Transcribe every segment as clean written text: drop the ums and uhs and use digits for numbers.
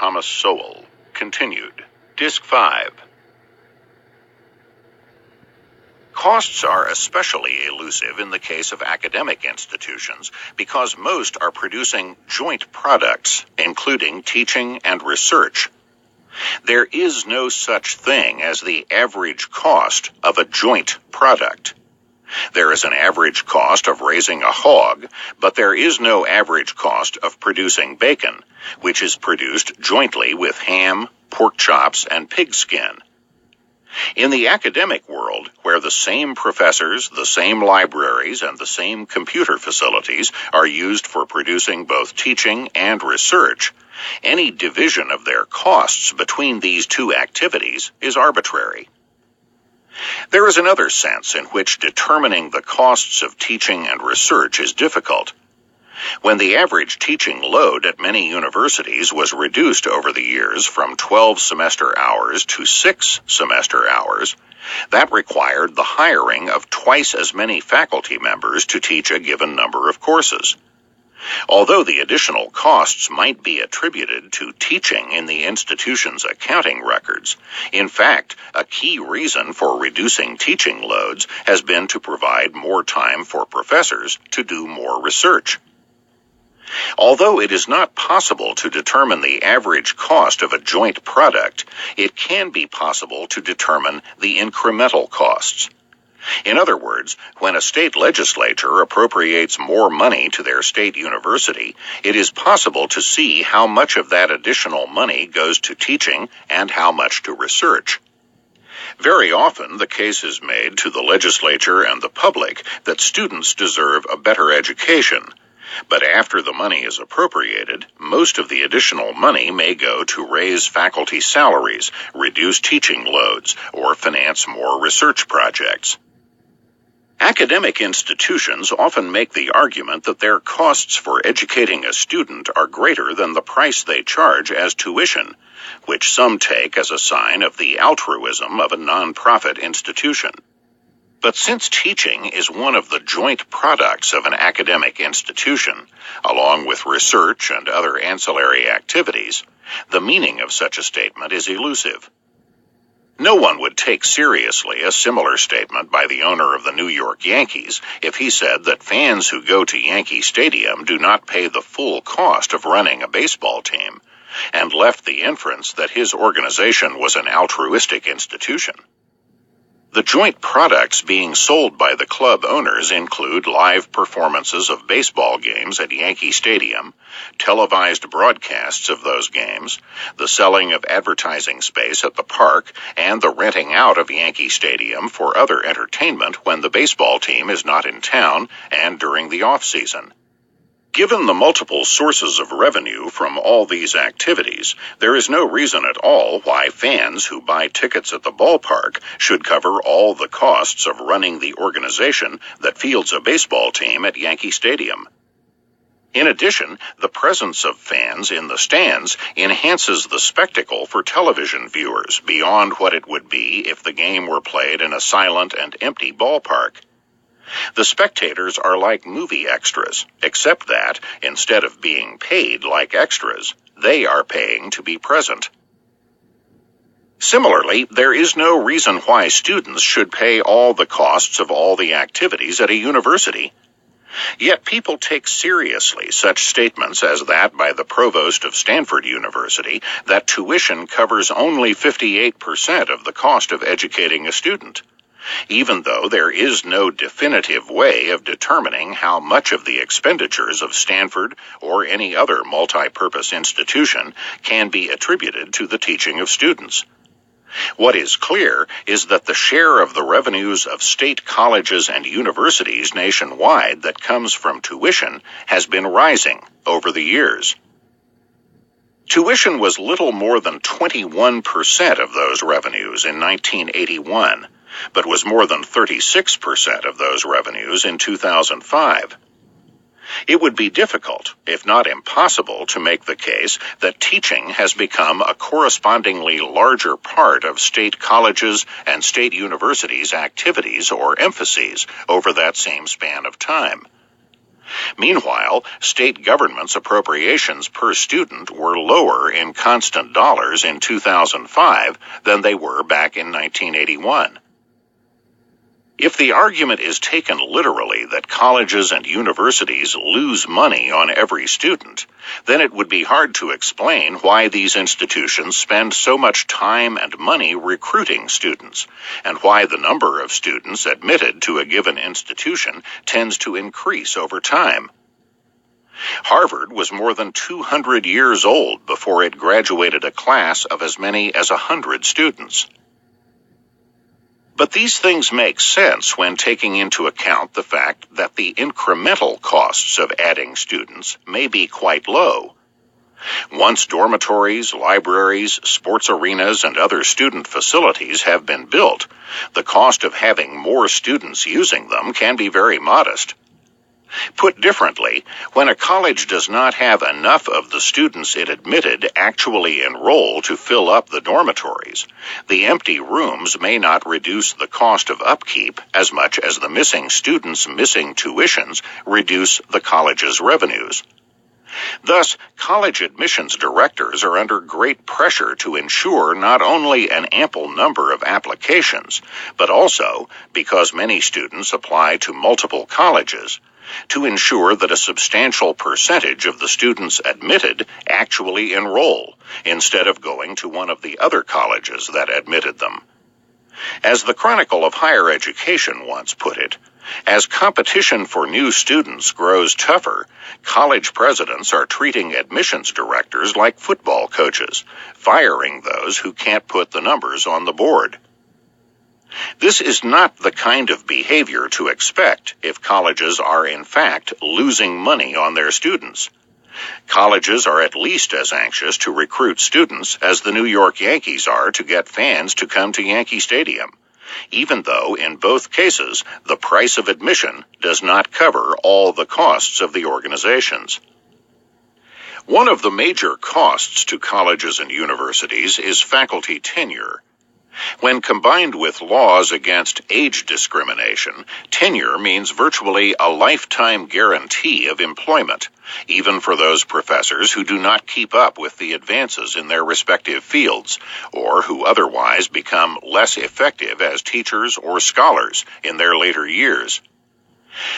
Thomas Sowell. Continued. Disc 5. Costs are especially elusive in the case of academic institutions because most are producing joint products, including teaching and research. There is no such thing as the average cost of a joint product. There is an average cost of raising a hog, but there is no average cost of producing bacon, which is produced jointly with ham, pork chops, and pig skin. In the academic world, where the same professors, the same libraries, and the same computer facilities are used for producing both teaching and research, any division of their costs between these two activities is arbitrary. There is another sense in which determining the costs of teaching and research is difficult. When the average teaching load at many universities was reduced over the years from 12 semester hours to 6 semester hours, that required the hiring of twice as many faculty members to teach a given number of courses. Although the additional costs might be attributed to teaching in the institution's accounting records, in fact, a key reason for reducing teaching loads has been to provide more time for professors to do more research. Although it is not possible to determine the average cost of a joint product, it can be possible to determine the incremental costs. In other words, when a state legislature appropriates more money to their state university, it is possible to see how much of that additional money goes to teaching and how much to research. Very often, the case is made to the legislature and the public that students deserve a better education. But after the money is appropriated, most of the additional money may go to raise faculty salaries, reduce teaching loads, or finance more research projects. Academic institutions often make the argument that their costs for educating a student are greater than the price they charge as tuition, which some take as a sign of the altruism of a nonprofit institution. But since teaching is one of the joint products of an academic institution, along with research and other ancillary activities, the meaning of such a statement is elusive. No one would take seriously a similar statement by the owner of the New York Yankees if he said that fans who go to Yankee Stadium do not pay the full cost of running a baseball team, and left the inference that his organization was an altruistic institution. The joint products being sold by the club owners include live performances of baseball games at Yankee Stadium, televised broadcasts of those games, the selling of advertising space at the park, and the renting out of Yankee Stadium for other entertainment when the baseball team is not in town and during the off-season. Given the multiple sources of revenue from all these activities, there is no reason at all why fans who buy tickets at the ballpark should cover all the costs of running the organization that fields a baseball team at Yankee Stadium. In addition, the presence of fans in the stands enhances the spectacle for television viewers beyond what it would be if the game were played in a silent and empty ballpark. The spectators are like movie extras, except that, instead of being paid like extras, they are paying to be present. Similarly, there is no reason why students should pay all the costs of all the activities at a university. Yet people take seriously such statements as that by the provost of Stanford University that tuition covers only 58% of the cost of educating a student, even though there is no definitive way of determining how much of the expenditures of Stanford or any other multi-purpose institution can be attributed to the teaching of students. What is clear is that the share of the revenues of state colleges and universities nationwide that comes from tuition has been rising over the years. Tuition was little more than 21% of those revenues in 1981. But was more than 36% of those revenues in 2005. It would be difficult, if not impossible, to make the case that teaching has become a correspondingly larger part of state colleges and state universities' activities or emphases over that same span of time. Meanwhile, state governments' appropriations per student were lower in constant dollars in 2005 than they were back in 1981. If the argument is taken literally that colleges and universities lose money on every student, then it would be hard to explain why these institutions spend so much time and money recruiting students, and why the number of students admitted to a given institution tends to increase over time. Harvard was more than 200 years old before it graduated a class of as many as 100 students. But these things make sense when taking into account the fact that the incremental costs of adding students may be quite low. Once dormitories, libraries, sports arenas, and other student facilities have been built, the cost of having more students using them can be very modest. Put differently, when a college does not have enough of the students it admitted actually enroll to fill up the dormitories, the empty rooms may not reduce the cost of upkeep as much as the missing students' missing tuitions reduce the college's revenues. Thus, college admissions directors are under great pressure to ensure not only an ample number of applications, but also, because many students apply to multiple colleges, to ensure that a substantial percentage of the students admitted actually enroll, instead of going to one of the other colleges that admitted them. As the Chronicle of Higher Education once put it, as competition for new students grows tougher, college presidents are treating admissions directors like football coaches, firing those who can't put the numbers on the board. This is not the kind of behavior to expect if colleges are in fact losing money on their students. Colleges are at least as anxious to recruit students as the New York Yankees are to get fans to come to Yankee Stadium, even though in both cases the price of admission does not cover all the costs of the organizations. One of the major costs to colleges and universities is faculty tenure. When combined with laws against age discrimination, tenure means virtually a lifetime guarantee of employment, even for those professors who do not keep up with the advances in their respective fields, or who otherwise become less effective as teachers or scholars in their later years.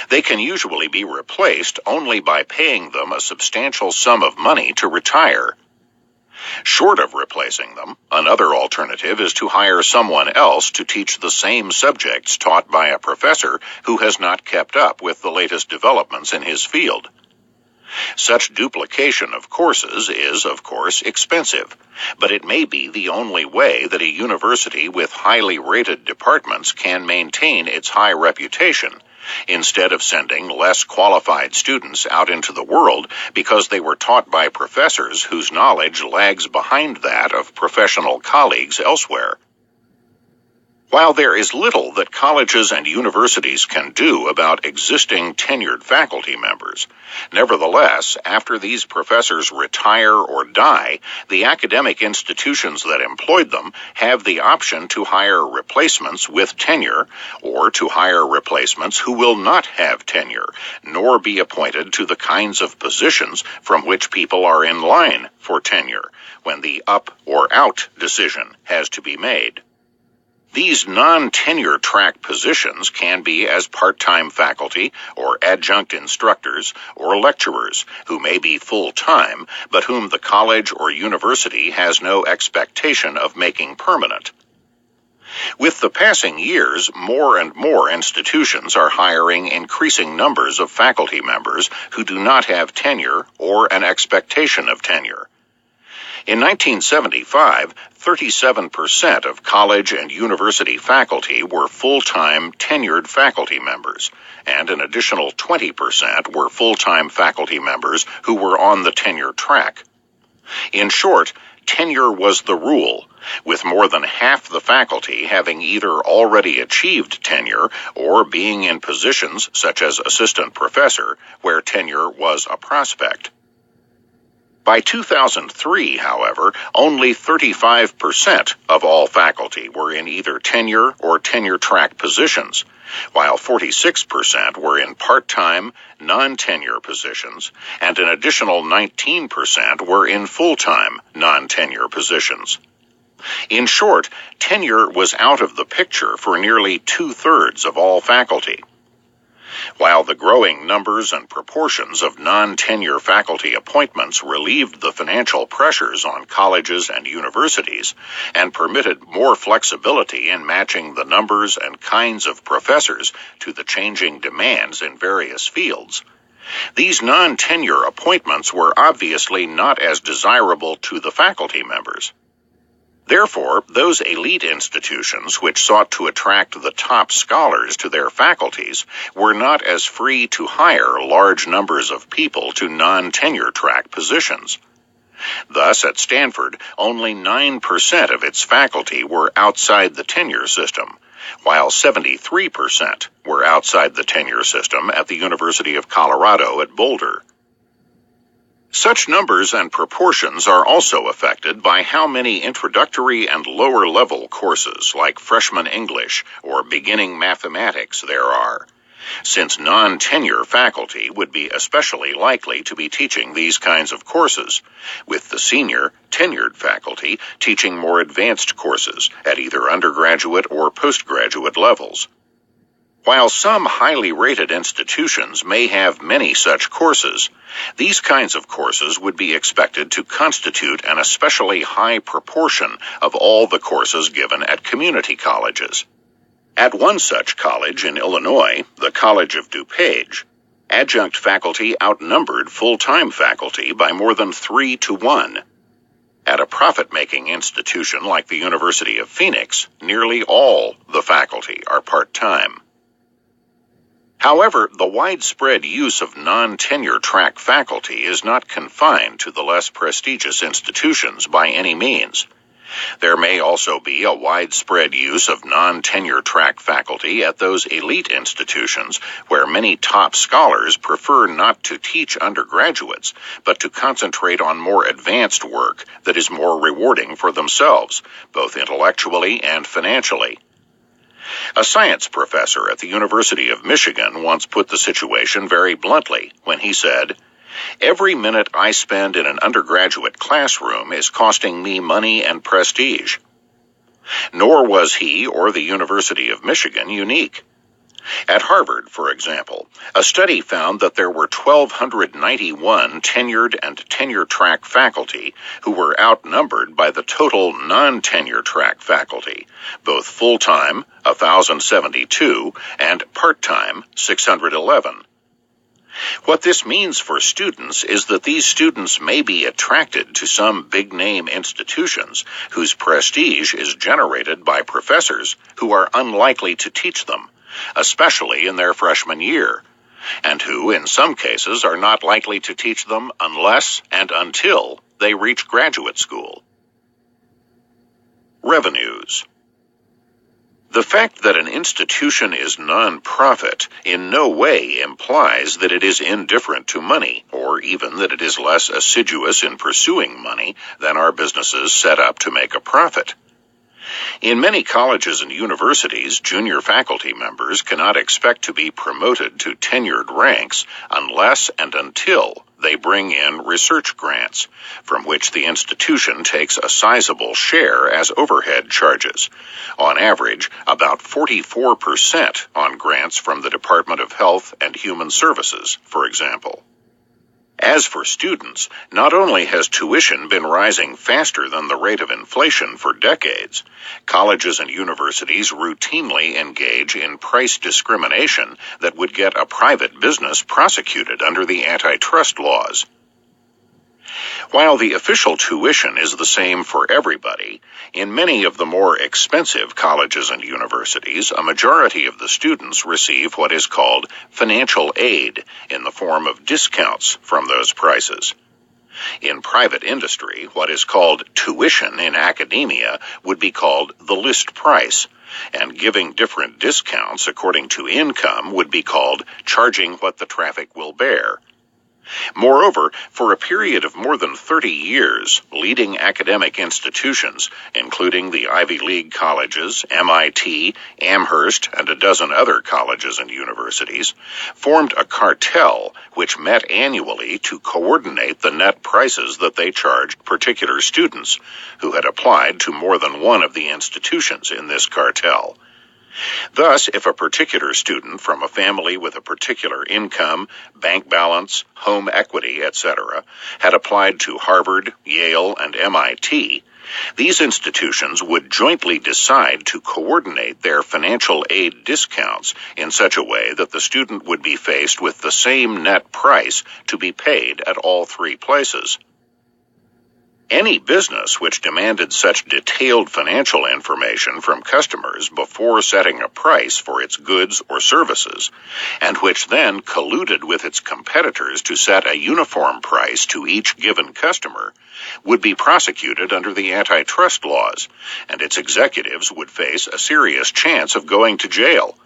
They can usually be replaced only by paying them a substantial sum of money to retire. Short of replacing them, another alternative is to hire someone else to teach the same subjects taught by a professor who has not kept up with the latest developments in his field. Such duplication of courses is, of course, expensive, but it may be the only way that a university with highly rated departments can maintain its high reputation, instead of sending less qualified students out into the world because they were taught by professors whose knowledge lags behind that of professional colleagues elsewhere. While there is little that colleges and universities can do about existing tenured faculty members, nevertheless, after these professors retire or die, the academic institutions that employed them have the option to hire replacements with tenure, or to hire replacements who will not have tenure, nor be appointed to the kinds of positions from which people are in line for tenure, when the up or out decision has to be made. These non-tenure track positions can be as part-time faculty or adjunct instructors or lecturers who may be full-time but whom the college or university has no expectation of making permanent. With the passing years, more and more institutions are hiring increasing numbers of faculty members who do not have tenure or an expectation of tenure. In 1975, 37% of college and university faculty were full-time tenured faculty members, and an additional 20% were full-time faculty members who were on the tenure track. In short, tenure was the rule, with more than half the faculty having either already achieved tenure or being in positions such as assistant professor, where tenure was a prospect. By 2003, however, only 35% of all faculty were in either tenure or tenure-track positions, while 46% were in part-time, non-tenure positions, and an additional 19% were in full-time, non-tenure positions. In short, tenure was out of the picture for nearly two-thirds of all faculty. While the growing numbers and proportions of non-tenure faculty appointments relieved the financial pressures on colleges and universities and permitted more flexibility in matching the numbers and kinds of professors to the changing demands in various fields, these non-tenure appointments were obviously not as desirable to the faculty members. Therefore, those elite institutions which sought to attract the top scholars to their faculties were not as free to hire large numbers of people to non-tenure track positions. Thus, at Stanford, only 9% of its faculty were outside the tenure system, while 73% were outside the tenure system at the University of Colorado at Boulder. Such numbers and proportions are also affected by how many introductory and lower-level courses like freshman English or beginning mathematics there are, since non-tenure faculty would be especially likely to be teaching these kinds of courses, with the senior, tenured faculty teaching more advanced courses at either undergraduate or postgraduate levels. While some highly rated institutions may have many such courses, these kinds of courses would be expected to constitute an especially high proportion of all the courses given at community colleges. At one such college in Illinois, the College of DuPage, adjunct faculty outnumbered full-time faculty by more than 3 to 1. At a profit-making institution like the University of Phoenix, nearly all the faculty are part-time. However, the widespread use of non-tenure track faculty is not confined to the less prestigious institutions by any means. There may also be a widespread use of non-tenure track faculty at those elite institutions where many top scholars prefer not to teach undergraduates, but to concentrate on more advanced work that is more rewarding for themselves, both intellectually and financially. A science professor at the University of Michigan once put the situation very bluntly when he said, "Every minute I spend in an undergraduate classroom is costing me money and prestige." Nor was he or the University of Michigan unique. At Harvard, for example, a study found that there were 1,291 tenured and tenure-track faculty who were outnumbered by the total non-tenure-track faculty, both full-time, 1,072, and part-time, 611. What this means for students is that these students may be attracted to some big-name institutions whose prestige is generated by professors who are unlikely to teach them, especially in their freshman year, and who, in some cases, are not likely to teach them unless and until they reach graduate school. Revenues. The fact that an institution is non-profit in no way implies that it is indifferent to money, or even that it is less assiduous in pursuing money than are businesses set up to make a profit. In many colleges and universities, junior faculty members cannot expect to be promoted to tenured ranks unless and until they bring in research grants, from which the institution takes a sizable share as overhead charges, on average about 44% on grants from the Department of Health and Human Services, for example. As for students, not only has tuition been rising faster than the rate of inflation for decades, colleges and universities routinely engage in price discrimination that would get a private business prosecuted under the antitrust laws. While the official tuition is the same for everybody, in many of the more expensive colleges and universities, a majority of the students receive what is called financial aid in the form of discounts from those prices. In private industry, what is called tuition in academia would be called the list price, and giving different discounts according to income would be called charging what the traffic will bear. Moreover, for a period of more than 30 years, leading academic institutions, including the Ivy League colleges, MIT, Amherst, and a dozen other colleges and universities, formed a cartel which met annually to coordinate the net prices that they charged particular students who had applied to more than one of the institutions in this cartel. Thus, if a particular student from a family with a particular income, bank balance, home equity, etc., had applied to Harvard, Yale, and MIT, these institutions would jointly decide to coordinate their financial aid discounts in such a way that the student would be faced with the same net price to be paid at all three places. Any business which demanded such detailed financial information from customers before setting a price for its goods or services, and which then colluded with its competitors to set a uniform price to each given customer, would be prosecuted under the antitrust laws, and its executives would face a serious chance of going to jail.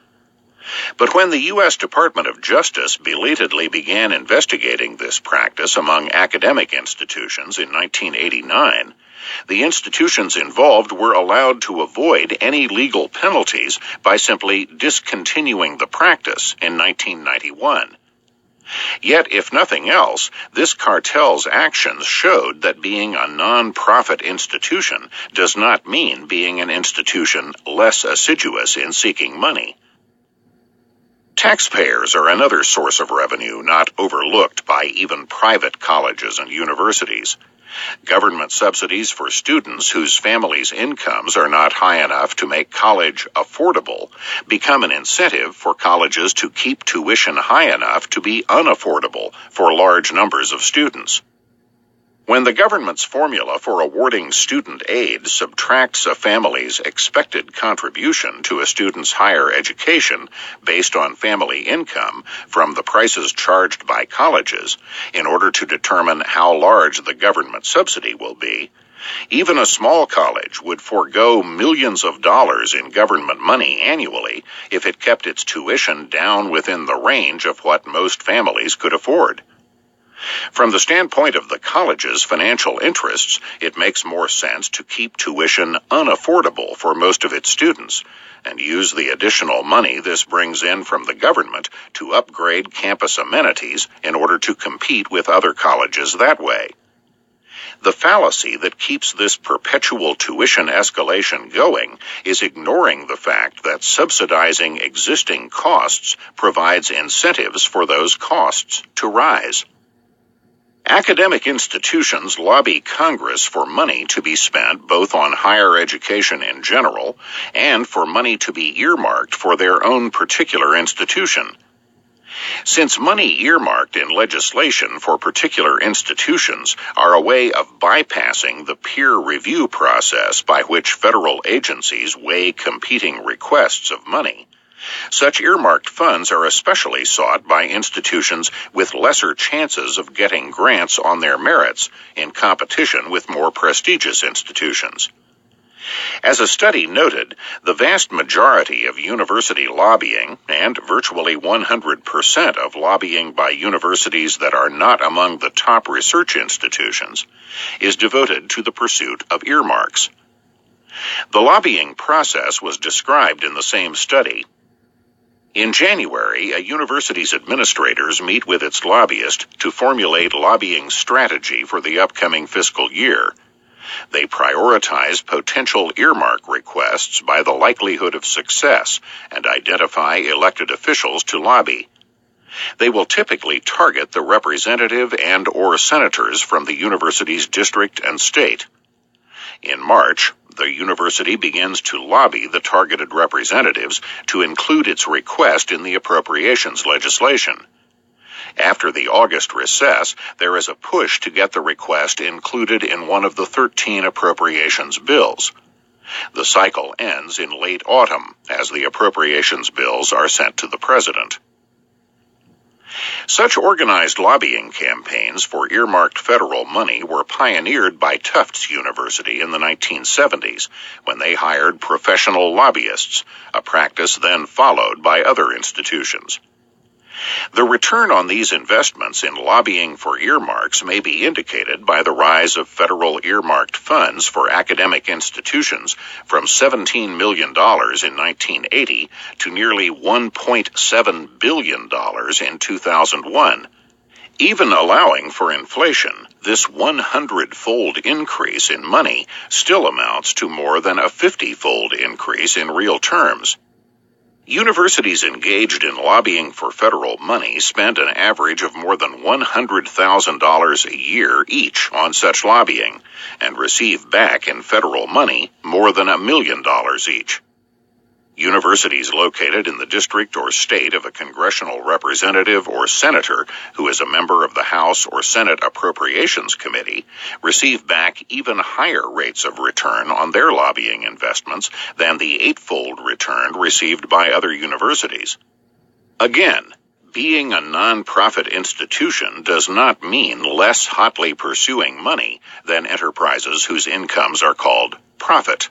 But when the U.S. Department of Justice belatedly began investigating this practice among academic institutions in 1989, the institutions involved were allowed to avoid any legal penalties by simply discontinuing the practice in 1991. Yet, if nothing else, this cartel's actions showed that being a non-profit institution does not mean being an institution less assiduous in seeking money. Taxpayers are another source of revenue not overlooked by even private colleges and universities. Government subsidies for students whose families' incomes are not high enough to make college affordable become an incentive for colleges to keep tuition high enough to be unaffordable for large numbers of students. When the government's formula for awarding student aid subtracts a family's expected contribution to a student's higher education based on family income from the prices charged by colleges in order to determine how large the government subsidy will be, even a small college would forego millions of dollars in government money annually if it kept its tuition down within the range of what most families could afford. From the standpoint of the college's financial interests, it makes more sense to keep tuition unaffordable for most of its students and use the additional money this brings in from the government to upgrade campus amenities in order to compete with other colleges that way. The fallacy that keeps this perpetual tuition escalation going is ignoring the fact that subsidizing existing costs provides incentives for those costs to rise. Academic institutions lobby Congress for money to be spent both on higher education in general and for money to be earmarked for their own particular institution. Since money earmarked in legislation for particular institutions are a way of bypassing the peer review process by which federal agencies weigh competing requests of money, such earmarked funds are especially sought by institutions with lesser chances of getting grants on their merits in competition with more prestigious institutions. As a study noted, the vast majority of university lobbying, and virtually 100% of lobbying by universities that are not among the top research institutions, is devoted to the pursuit of earmarks. The lobbying process was described in the same study. In January, a university's administrators meet with its lobbyist to formulate lobbying strategy for the upcoming fiscal year. They prioritize potential earmark requests by the likelihood of success and identify elected officials to lobby. They will typically target the representative and/or senators from the university's district and state. In March, the university begins to lobby the targeted representatives to include its request in the appropriations legislation. After the August recess, there is a push to get the request included in one of the 13 appropriations bills. The cycle ends in late autumn, as the appropriations bills are sent to the president. Such organized lobbying campaigns for earmarked federal money were pioneered by Tufts University in the 1970s, when they hired professional lobbyists, a practice then followed by other institutions. The return on these investments in lobbying for earmarks may be indicated by the rise of federal earmarked funds for academic institutions from $17 million in 1980 to nearly $1.7 billion in 2001. Even allowing for inflation, this 100-fold increase in money still amounts to more than a 50-fold increase in real terms. Universities engaged in lobbying for federal money spend an average of more than $100,000 a year each on such lobbying, and receive back in federal money more than $1 million each. Universities located in the district or state of a congressional representative or senator who is a member of the House or Senate Appropriations Committee receive back even higher rates of return on their lobbying investments than the 8-fold return received by other universities. Again, being a nonprofit institution does not mean less hotly pursuing money than enterprises whose incomes are called profit.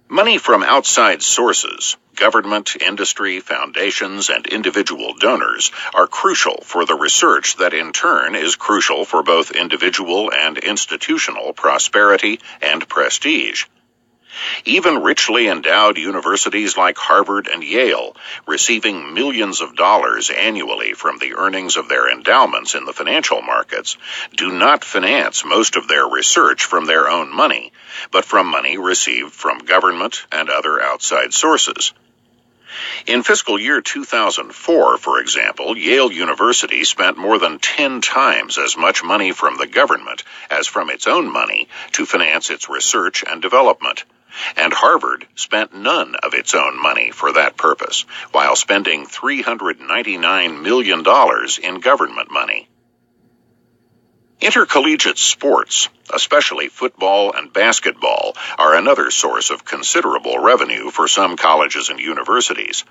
Money from outside sources, government, industry, foundations, and individual donors are crucial for the research that in turn is crucial for both individual and institutional prosperity and prestige. Even richly endowed universities like Harvard and Yale, receiving millions of dollars annually from the earnings of their endowments in the financial markets, do not finance most of their research from their own money, but from money received from government and other outside sources. In fiscal year 2004, for example, Yale University spent more than 10 times as much money from the government as from its own money to finance its research and development. And Harvard spent none of its own money for that purpose, while spending $399 million in government money. Intercollegiate sports, especially football and basketball, are another source of considerable revenue for some colleges and universities,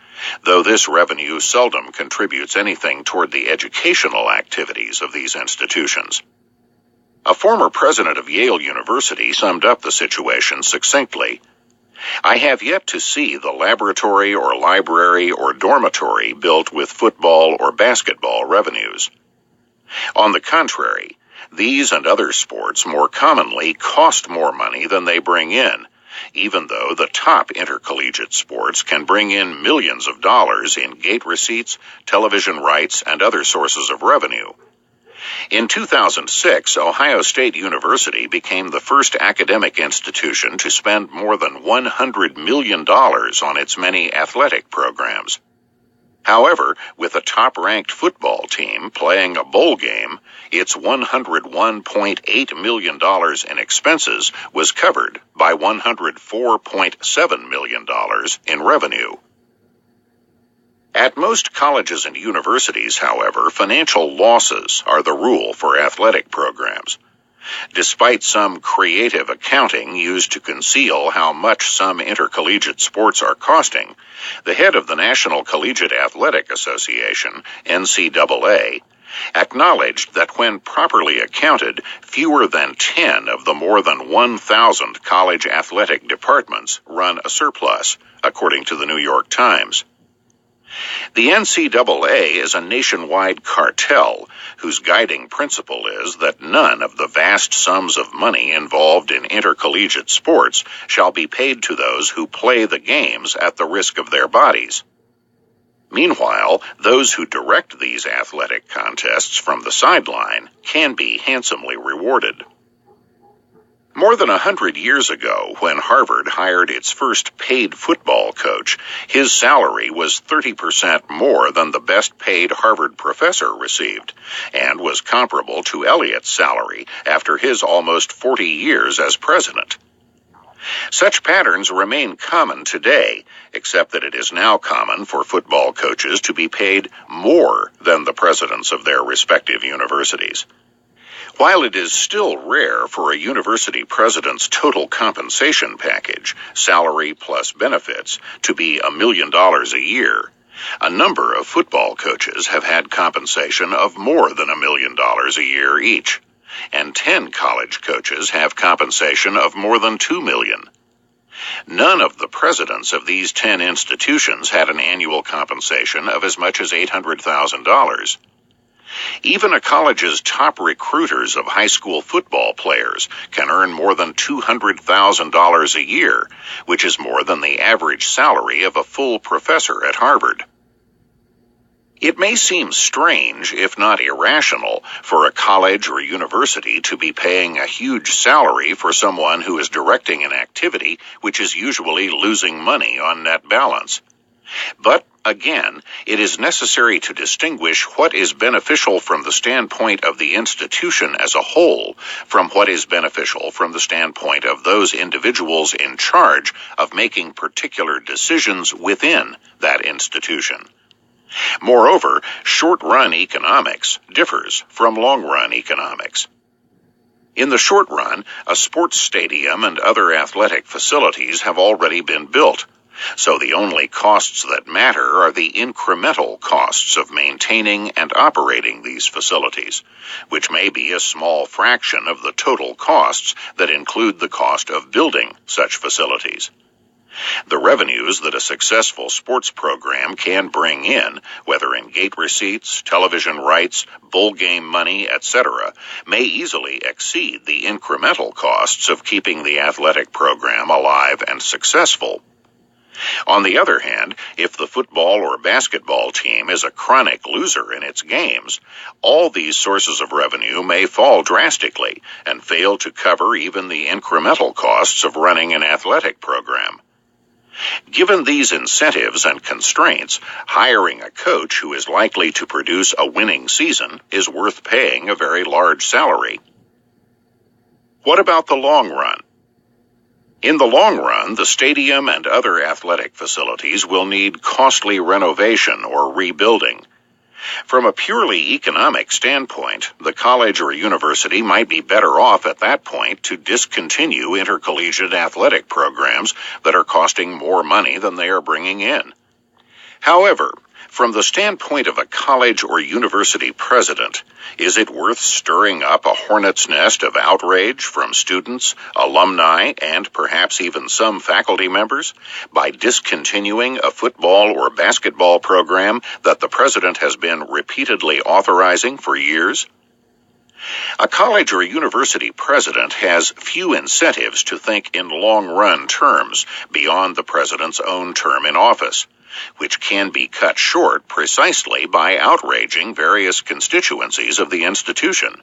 though this revenue seldom contributes anything toward the educational activities of these institutions. A former president of Yale University summed up the situation succinctly. "I have yet to see the laboratory or library or dormitory built with football or basketball revenues. On the contrary, these and other sports more commonly cost more money than they bring in, even though the top intercollegiate sports can bring in millions of dollars in gate receipts, television rights, and other sources of revenue. In 2006, Ohio State University became the first academic institution to spend more than $100 million on its many athletic programs. However, with a top-ranked football team playing a bowl game, its $101.8 million in expenses was covered by $104.7 million in revenue. At most colleges and universities, however, financial losses are the rule for athletic programs. Despite some creative accounting used to conceal how much some intercollegiate sports are costing, the head of the National Collegiate Athletic Association, NCAA, acknowledged that when properly accounted, fewer than 10 of the more than 1,000 college athletic departments run a surplus, according to the New York Times. The NCAA is a nationwide cartel whose guiding principle is that none of the vast sums of money involved in intercollegiate sports shall be paid to those who play the games at the risk of their bodies. Meanwhile, those who direct these athletic contests from the sideline can be handsomely rewarded. More than 100 years ago, when Harvard hired its first paid football coach, his salary was 30% more than the best-paid Harvard professor received, and was comparable to Eliot's salary after his almost 40 years as president. Such patterns remain common today, except that it is now common for football coaches to be paid more than the presidents of their respective universities. While it is still rare for a university president's total compensation package, salary plus benefits, to be $1 million a year, a number of football coaches have had compensation of more than $1 million a year each, and 10 college coaches have compensation of more than $2 million. None of the presidents of these 10 institutions had an annual compensation of as much as $800,000. Even a college's top recruiters of high school football players can earn more than $200,000 a year, which is more than the average salary of a full professor at Harvard. It may seem strange, if not irrational, for a college or university to be paying a huge salary for someone who is directing an activity which is usually losing money on net balance. But, again, it is necessary to distinguish what is beneficial from the standpoint of the institution as a whole from what is beneficial from the standpoint of those individuals in charge of making particular decisions within that institution. Moreover, short-run economics differs from long-run economics. In the short run, a sports stadium and other athletic facilities have already been built, so the only costs that matter are the incremental costs of maintaining and operating these facilities, which may be a small fraction of the total costs that include the cost of building such facilities. The revenues that a successful sports program can bring in, whether in gate receipts, television rights, bowl game money, etc., may easily exceed the incremental costs of keeping the athletic program alive and successful. On the other hand, if the football or basketball team is a chronic loser in its games, all these sources of revenue may fall drastically and fail to cover even the incremental costs of running an athletic program. Given these incentives and constraints, hiring a coach who is likely to produce a winning season is worth paying a very large salary. What about the long run? In the long run, the stadium and other athletic facilities will need costly renovation or rebuilding. From a purely economic standpoint, the college or university might be better off at that point to discontinue intercollegiate athletic programs that are costing more money than they are bringing in. However, from the standpoint of a college or university president, is it worth stirring up a hornet's nest of outrage from students, alumni, and perhaps even some faculty members by discontinuing a football or basketball program that the president has been repeatedly authorizing for years? A college or university president has few incentives to think in long-run terms beyond the president's own term in office, which can be cut short precisely by outraging various constituencies of the institution.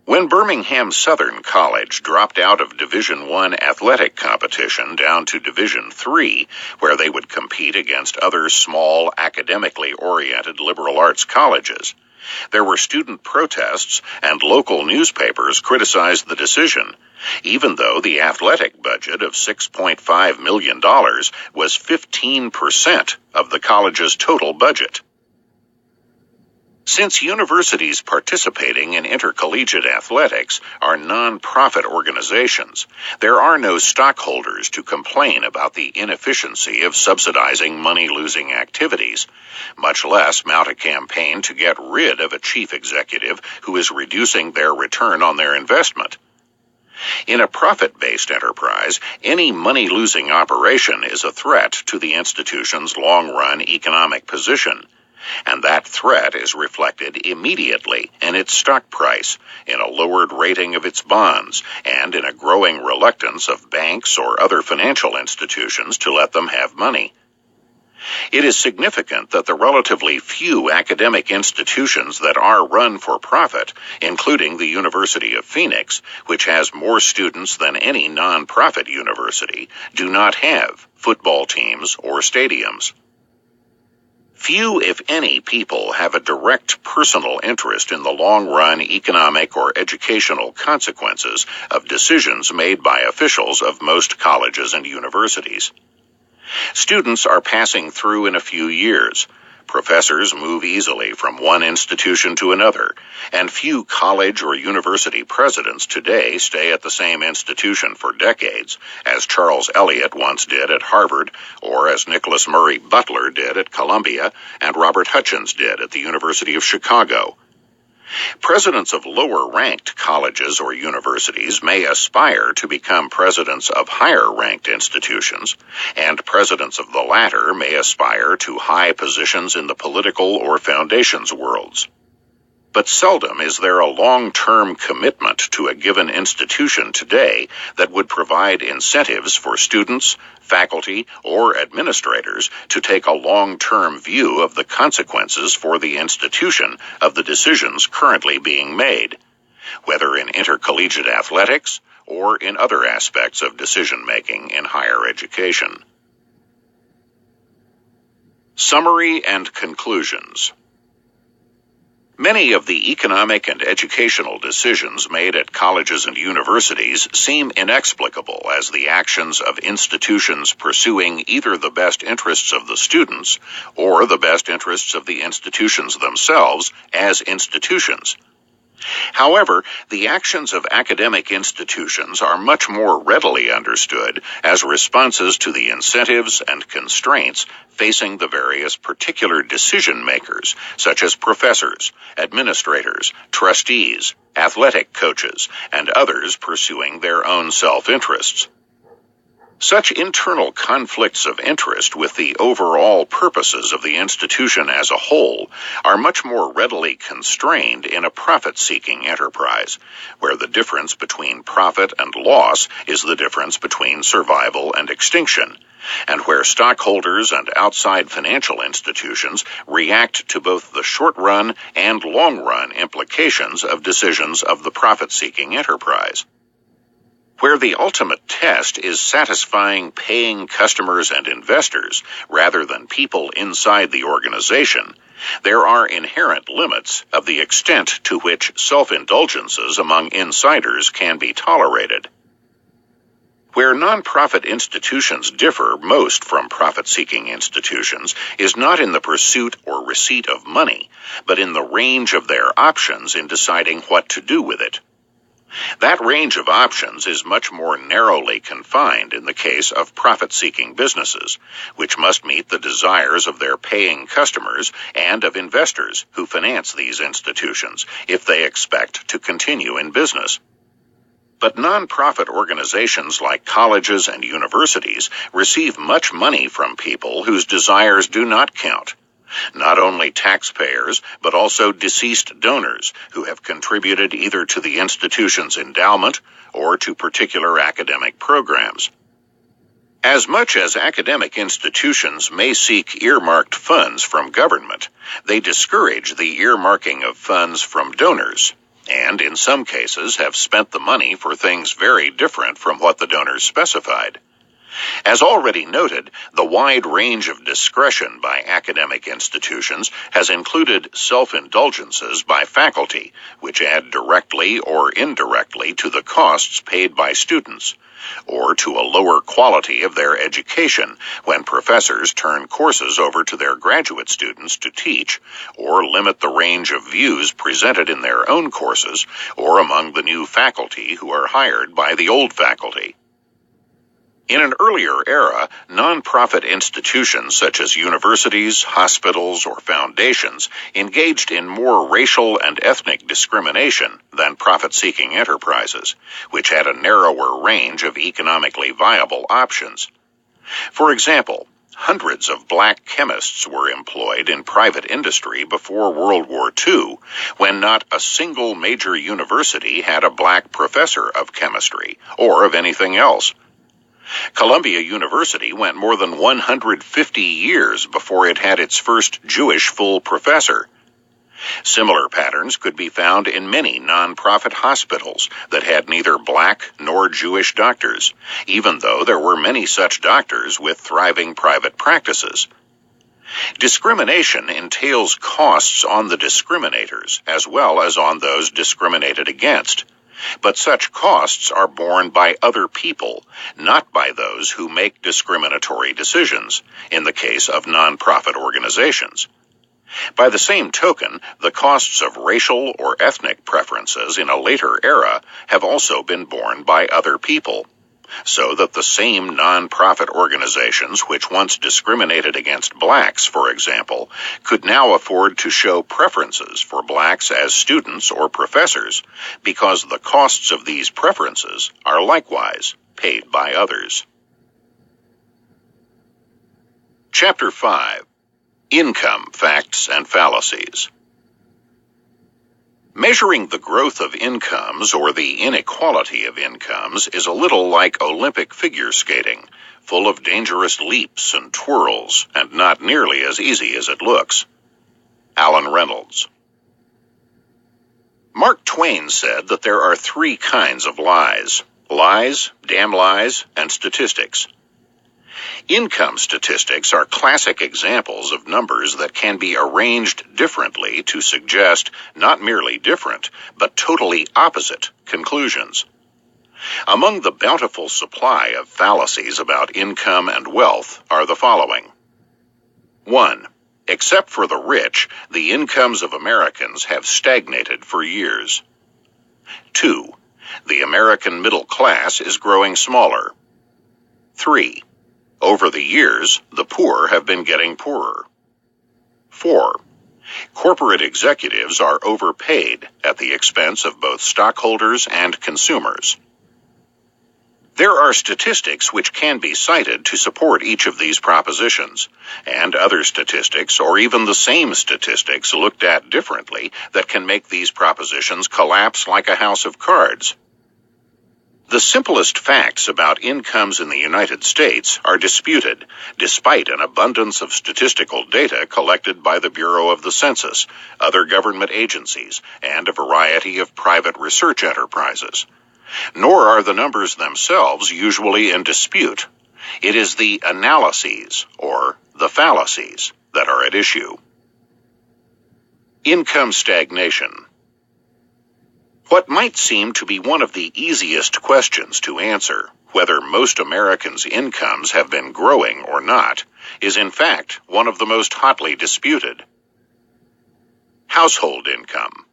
When Birmingham Southern College dropped out of Division I athletic competition down to Division III, where they would compete against other small, academically oriented liberal arts colleges, there were student protests and local newspapers criticized the decision, even though the athletic budget of $6.5 million was 15% of the college's total budget. Since universities participating in intercollegiate athletics are non-profit organizations, there are no stockholders to complain about the inefficiency of subsidizing money-losing activities, much less mount a campaign to get rid of a chief executive who is reducing their return on their investment. In a profit-based enterprise, any money-losing operation is a threat to the institution's long-run economic position, and that threat is reflected immediately in its stock price, in a lowered rating of its bonds, and in a growing reluctance of banks or other financial institutions to let them have money. It is significant that the relatively few academic institutions that are run for profit, including the University of Phoenix, which has more students than any non-profit university, do not have football teams or stadiums. Few, if any, people have a direct personal interest in the long-run economic or educational consequences of decisions made by officials of most colleges and universities. Students are passing through in a few years. Professors move easily from one institution to another, and few college or university presidents today stay at the same institution for decades, as Charles Eliot once did at Harvard, or as Nicholas Murray Butler did at Columbia, and Robert Hutchins did at the University of Chicago. Presidents of lower-ranked colleges or universities may aspire to become presidents of higher-ranked institutions, and presidents of the latter may aspire to high positions in the political or foundations worlds. But seldom is there a long-term commitment to a given institution today that would provide incentives for students, faculty, or administrators to take a long-term view of the consequences for the institution of the decisions currently being made, whether in intercollegiate athletics or in other aspects of decision-making in higher education. Summary and conclusions. Many of the economic and educational decisions made at colleges and universities seem inexplicable as the actions of institutions pursuing either the best interests of the students or the best interests of the institutions themselves as institutions. However, the actions of academic institutions are much more readily understood as responses to the incentives and constraints facing the various particular decision-makers, such as professors, administrators, trustees, athletic coaches, and others pursuing their own self-interests. Such internal conflicts of interest with the overall purposes of the institution as a whole are much more readily constrained in a profit-seeking enterprise, where the difference between profit and loss is the difference between survival and extinction, and where stockholders and outside financial institutions react to both the short-run and long-run implications of decisions of the profit-seeking enterprise. Where the ultimate test is satisfying paying customers and investors rather than people inside the organization, there are inherent limits of the extent to which self-indulgences among insiders can be tolerated. Where nonprofit institutions differ most from profit-seeking institutions is not in the pursuit or receipt of money, but in the range of their options in deciding what to do with it. That range of options is much more narrowly confined in the case of profit-seeking businesses, which must meet the desires of their paying customers and of investors who finance these institutions if they expect to continue in business. But nonprofit organizations like colleges and universities receive much money from people whose desires do not count. Not only taxpayers, but also deceased donors who have contributed either to the institution's endowment or to particular academic programs. As much as academic institutions may seek earmarked funds from government, they discourage the earmarking of funds from donors, and in some cases have spent the money for things very different from what the donors specified. As already noted, the wide range of discretion by academic institutions has included self-indulgences by faculty, which add directly or indirectly to the costs paid by students, or to a lower quality of their education when professors turn courses over to their graduate students to teach, or limit the range of views presented in their own courses, or among the new faculty who are hired by the old faculty. In an earlier era, nonprofit institutions such as universities, hospitals, or foundations engaged in more racial and ethnic discrimination than profit-seeking enterprises, which had a narrower range of economically viable options. For example, hundreds of black chemists were employed in private industry before World War II, when not a single major university had a black professor of chemistry or of anything else. Columbia University went more than 150 years before it had its first Jewish full professor. Similar patterns could be found in many nonprofit hospitals that had neither black nor Jewish doctors, even though there were many such doctors with thriving private practices. Discrimination entails costs on the discriminators as well as on those discriminated against. But such costs are borne by other people, not by those who make discriminatory decisions, in the case of nonprofit organizations. By the same token, the costs of racial or ethnic preferences in a later era have also been borne by other people. so that the same non-profit organizations which once discriminated against blacks, for example, could now afford to show preferences for blacks as students or professors, because the costs of these preferences are likewise paid by others. Chapter 5. Income Facts and Fallacies. Measuring the growth of incomes or the inequality of incomes is a little like Olympic figure skating, full of dangerous leaps and twirls, and not nearly as easy as it looks. Alan Reynolds. Mark Twain said that there are three kinds of lies: lies, damn lies, and statistics. Income statistics are classic examples of numbers that can be arranged differently to suggest not merely different, but totally opposite conclusions. Among the bountiful supply of fallacies about income and wealth are the following. 1. Except for the rich, the incomes of Americans have stagnated for years. 2. The American middle class is growing smaller. 3. Over the years, the poor have been getting poorer. 4. Corporate executives are overpaid at the expense of both stockholders and consumers. There are statistics which can be cited to support each of these propositions, and other statistics, or even the same statistics looked at differently, that can make these propositions collapse like a house of cards. The simplest facts about incomes in the United States are disputed, despite an abundance of statistical data collected by the Bureau of the Census, other government agencies, and a variety of private research enterprises. Nor are the numbers themselves usually in dispute. It is the analyses, or the fallacies, that are at issue. Income stagnation. What might seem to be one of the easiest questions to answer, whether most Americans' incomes have been growing or not, is in fact one of the most hotly disputed. Household income.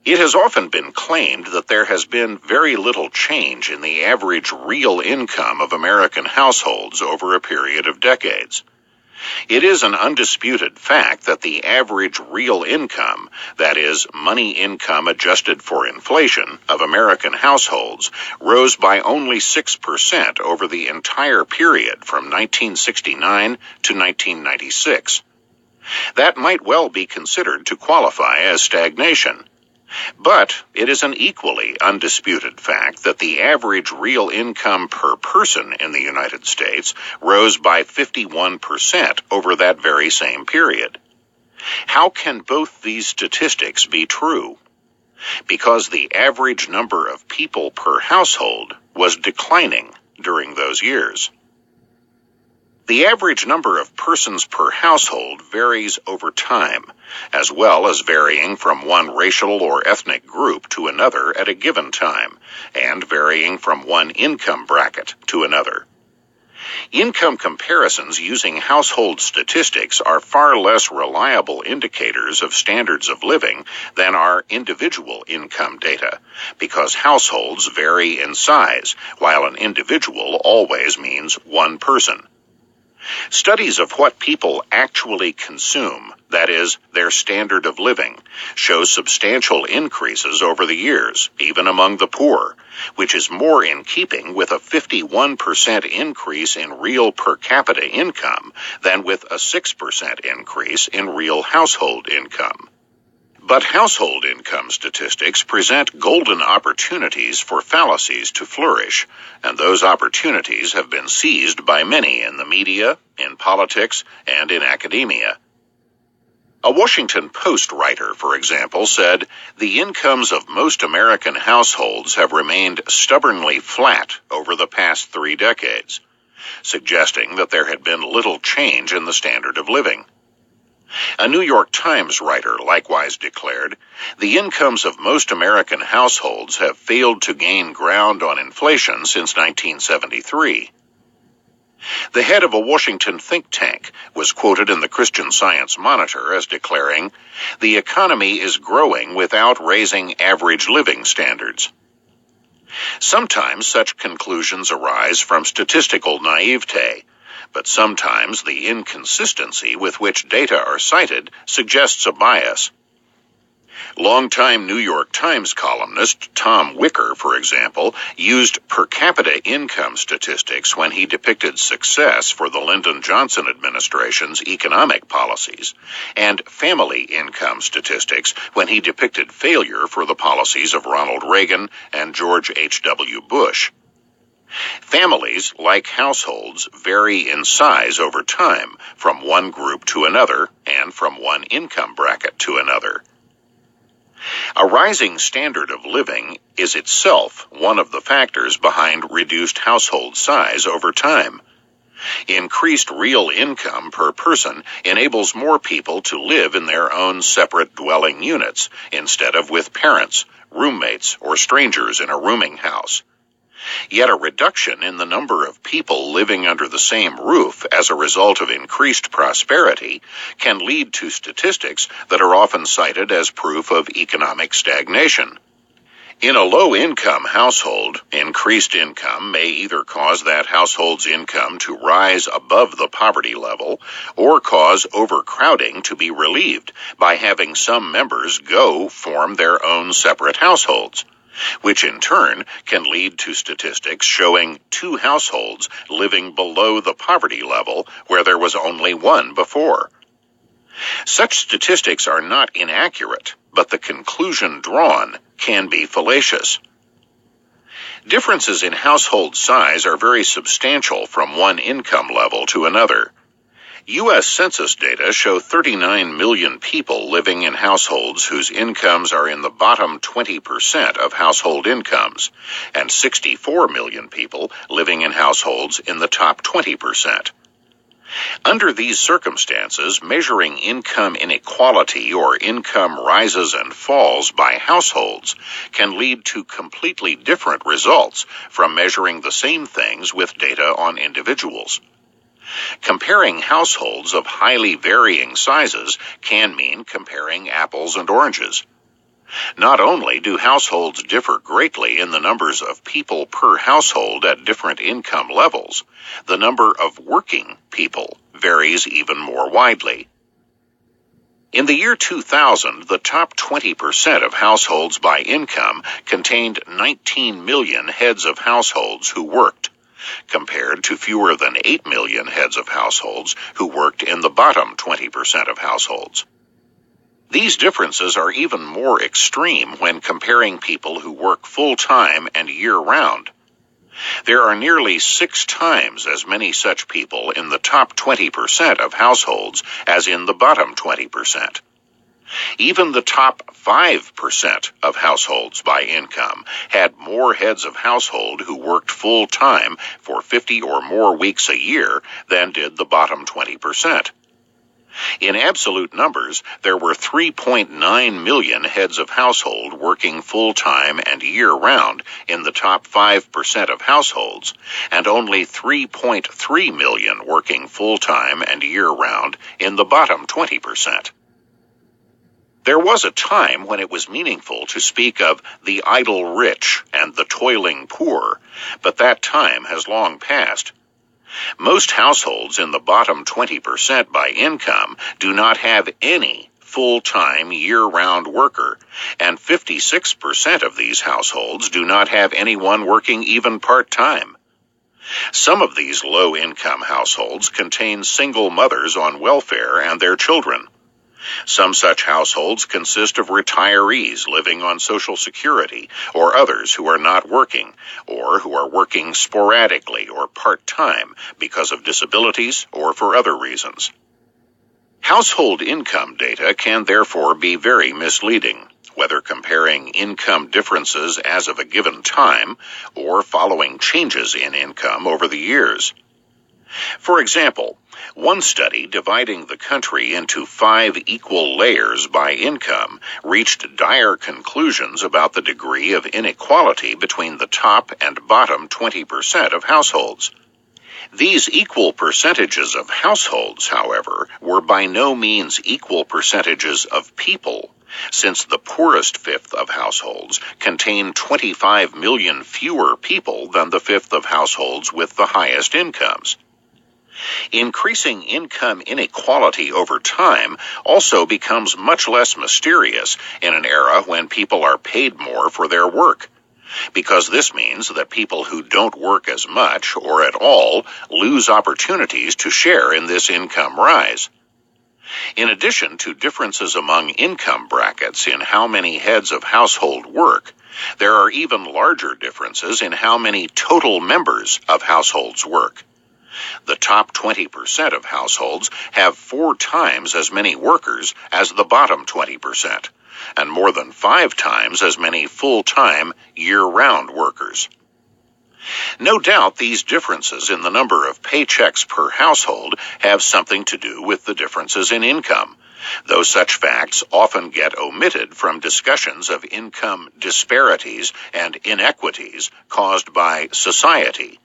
It has often been claimed that there has been very little change in the average real income of American households over a period of decades. It is an undisputed fact that the average real income, that is, money income adjusted for inflation, of American households rose by only 6% over the entire period from 1969 to 1996. That might well be considered to qualify as stagnation. But it is an equally undisputed fact that the average real income per person in the United States rose by 51% over that very same period. How can both these statistics be true? Because the average number of people per household was declining during those years. The average number of persons per household varies over time, as well as varying from one racial or ethnic group to another at a given time, and varying from one income bracket to another. Income comparisons using household statistics are far less reliable indicators of standards of living than are individual income data, because households vary in size, while an individual always means one person. Studies of what people actually consume, that is, their standard of living, show substantial increases over the years, even among the poor, which is more in keeping with a 51% increase in real per capita income than with a 6% increase in real household income. But household income statistics present golden opportunities for fallacies to flourish, and those opportunities have been seized by many in the media, in politics, and in academia. A Washington Post writer, for example, said, "The incomes of most American households have remained stubbornly flat over the past 3 decades, suggesting that there had been little change in the standard of living." A New York Times writer likewise declared, "The incomes of most American households have failed to gain ground on inflation since 1973. The head of a Washington think tank was quoted in the Christian Science Monitor as declaring, "The economy is growing without raising average living standards." Sometimes such conclusions arise from statistical naivete, but sometimes the inconsistency with which data are cited suggests a bias. Longtime New York Times columnist Tom Wicker, for example, used per capita income statistics when he depicted success for the Lyndon Johnson administration's economic policies, and family income statistics when he depicted failure for the policies of Ronald Reagan and George H.W. Bush. Families, like households, vary in size over time from one group to another and from one income bracket to another. A rising standard of living is itself one of the factors behind reduced household size over time. Increased real income per person enables more people to live in their own separate dwelling units instead of with parents, roommates, or strangers in a rooming house. Yet a reduction in the number of people living under the same roof as a result of increased prosperity can lead to statistics that are often cited as proof of economic stagnation. In a low-income household, increased income may either cause that household's income to rise above the poverty level or cause overcrowding to be relieved by having some members form their own separate households, which in turn can lead to statistics showing two households living below the poverty level where there was only one before. Such statistics are not inaccurate, but the conclusion drawn can be fallacious. Differences in household size are very substantial from one income level to another. U.S. Census data show 39 million people living in households whose incomes are in the bottom 20% of household incomes, and 64 million people living in households in the top 20%. Under these circumstances, measuring income inequality or income rises and falls by households can lead to completely different results from measuring the same things with data on individuals. Comparing households of highly varying sizes can mean comparing apples and oranges. Not only do households differ greatly in the numbers of people per household at different income levels, the number of working people varies even more widely. In the year 2000, the top 20% of households by income contained 19 million heads of households who worked, compared to fewer than 8 million heads of households who worked in the bottom 20% of households. These differences are even more extreme when comparing people who work full-time and year-round. There are nearly 6 times as many such people in the top 20% of households as in the bottom 20%. Even the top 5% of households by income had more heads of household who worked full-time for 50 or more weeks a year than did the bottom 20%. In absolute numbers, there were 3.9 million heads of household working full-time and year-round in the top 5% of households, and only 3.3 million working full-time and year-round in the bottom 20%. There was a time when it was meaningful to speak of the idle rich and the toiling poor, but that time has long passed. Most households in the bottom 20% by income do not have any full-time year-round worker, and 56% of these households do not have anyone working even part-time. Some of these low-income households contain single mothers on welfare and their children. Some such households consist of retirees living on Social Security, or others who are not working, or who are working sporadically or part-time because of disabilities or for other reasons. Household income data can therefore be very misleading, whether comparing income differences as of a given time or following changes in income over the years. For example, one study dividing the country into 5 equal layers by income reached dire conclusions about the degree of inequality between the top and bottom 20% of households. These equal percentages of households, however, were by no means equal percentages of people, since the poorest fifth of households contain 25 million fewer people than the fifth of households with the highest incomes. Increasing income inequality over time also becomes much less mysterious in an era when people are paid more for their work, because this means that people who don't work as much or at all lose opportunities to share in this income rise. In addition to differences among income brackets in how many heads of household work, there are even larger differences in how many total members of households work. The top 20% of households have 4 times as many workers as the bottom 20%, and more than 5 times as many full-time, year-round workers. No doubt these differences in the number of paychecks per household have something to do with the differences in income, though such facts often get omitted from discussions of income disparities and inequities caused by society.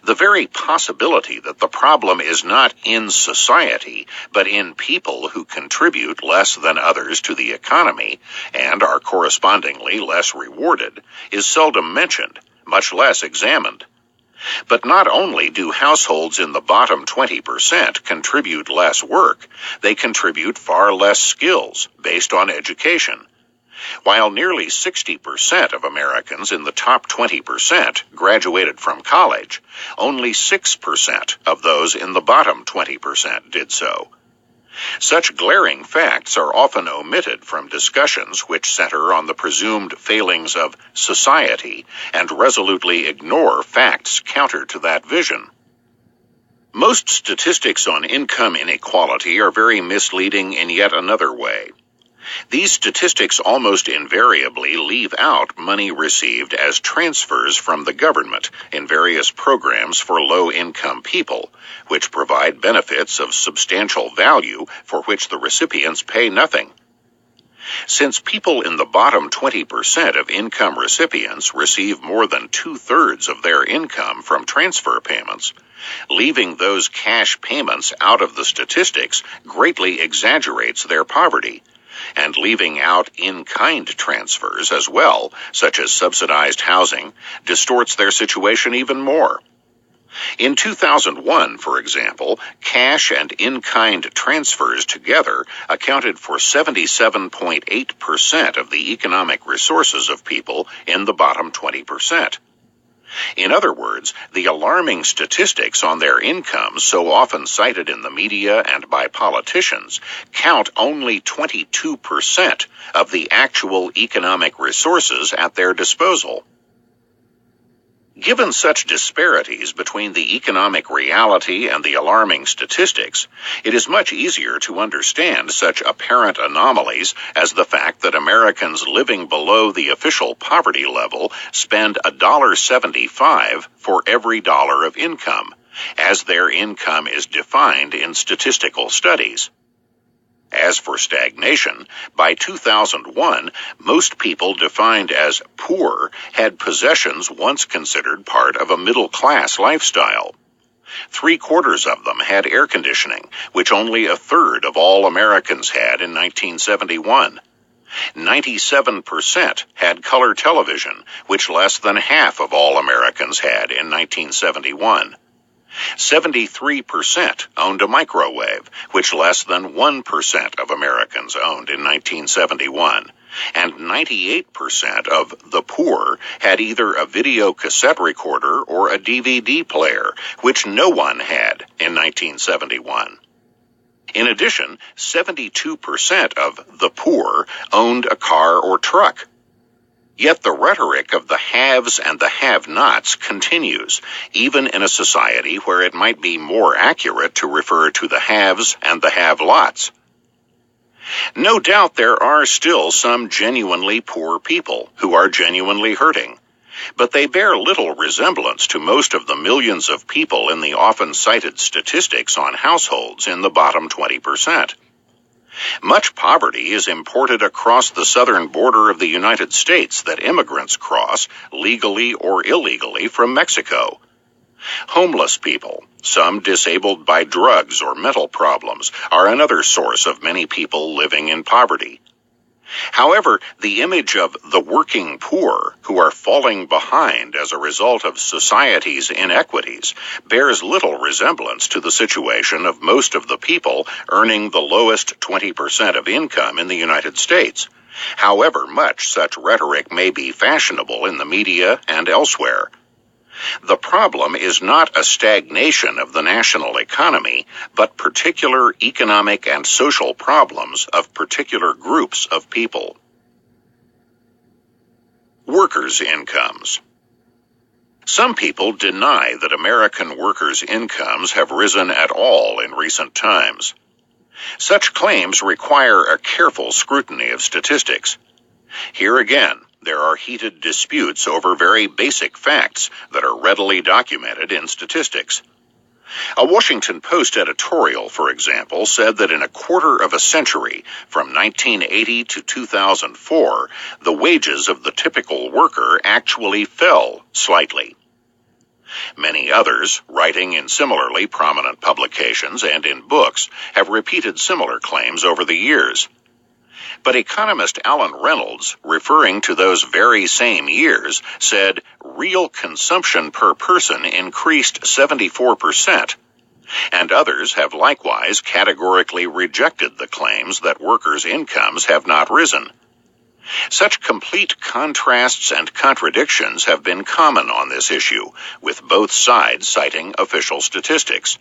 The very possibility that the problem is not in society, but in people who contribute less than others to the economy and are correspondingly less rewarded, is seldom mentioned, much less examined. But not only do households in the bottom 20% contribute less work, they contribute far less skills based on education. While nearly 60% of Americans in the top 20% graduated from college, only 6% of those in the bottom 20% did so. Such glaring facts are often omitted from discussions which center on the presumed failings of society and resolutely ignore facts counter to that vision. Most statistics on income inequality are very misleading in yet another way. These statistics almost invariably leave out money received as transfers from the government in various programs for low-income people, which provide benefits of substantial value for which the recipients pay nothing. Since people in the bottom 20% of income recipients receive more than 2/3 of their income from transfer payments, leaving those cash payments out of the statistics greatly exaggerates their poverty, and leaving out in-kind transfers as well, such as subsidized housing, distorts their situation even more. In 2001, for example, cash and in-kind transfers together accounted for 77.8% of the economic resources of people in the bottom 20%. In other words, the alarming statistics on their incomes so often cited in the media and by politicians count only 22% of the actual economic resources at their disposal. Given such disparities between the economic reality and the alarming statistics, it is much easier to understand such apparent anomalies as the fact that Americans living below the official poverty level spend $1.75 for every dollar of income, as their income is defined in statistical studies. As for stagnation, by 2001, most people defined as poor had possessions once considered part of a middle-class lifestyle. 3/4 of them had air conditioning, which only 1/3 of all Americans had in 1971. 97% had color television, which less than half of all Americans had in 1971. 73% owned a microwave, which less than 1% of Americans owned in 1971, and 98% of the poor had either a video cassette recorder or a DVD player, which no one had in 1971. In addition, 72% of the poor owned a car or truck. Yet the rhetoric of the haves and the have-nots continues, even in a society where it might be more accurate to refer to the haves and the have-lots. No doubt there are still some genuinely poor people who are genuinely hurting, but they bear little resemblance to most of the millions of people in the often cited statistics on households in the bottom 20%. Much poverty is imported across the southern border of the United States that immigrants cross, legally or illegally, from Mexico. Homeless people, some disabled by drugs or mental problems, are another source of many people living in poverty. However, the image of the working poor, who are falling behind as a result of society's inequities, bears little resemblance to the situation of most of the people earning the lowest 20% of income in the United States, however much such rhetoric may be fashionable in the media and elsewhere. The problem is not a stagnation of the national economy, but particular economic and social problems of particular groups of people. Workers' incomes. Some people deny that American workers' incomes have risen at all in recent times. Such claims require a careful scrutiny of statistics. Here again, there are heated disputes over very basic facts that are readily documented in statistics. A Washington Post editorial, for example, said that in a quarter of a century, from 1980 to 2004, the wages of the typical worker actually fell slightly. Many others, writing in similarly prominent publications and in books, have repeated similar claims over the years. But economist Alan Reynolds, referring to those very same years, said real consumption per person increased 74%, and others have likewise categorically rejected the claims that workers' incomes have not risen. Such complete contrasts and contradictions have been common on this issue, with both sides citing official statistics.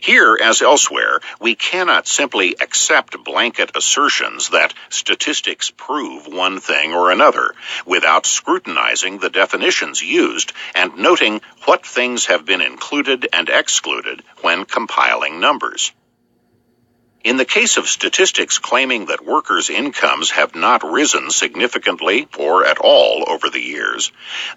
Here, as elsewhere, we cannot simply accept blanket assertions that statistics prove one thing or another, without scrutinizing the definitions used and noting what things have been included and excluded when compiling numbers. In the case of statistics claiming that workers' incomes have not risen significantly or at all over the years,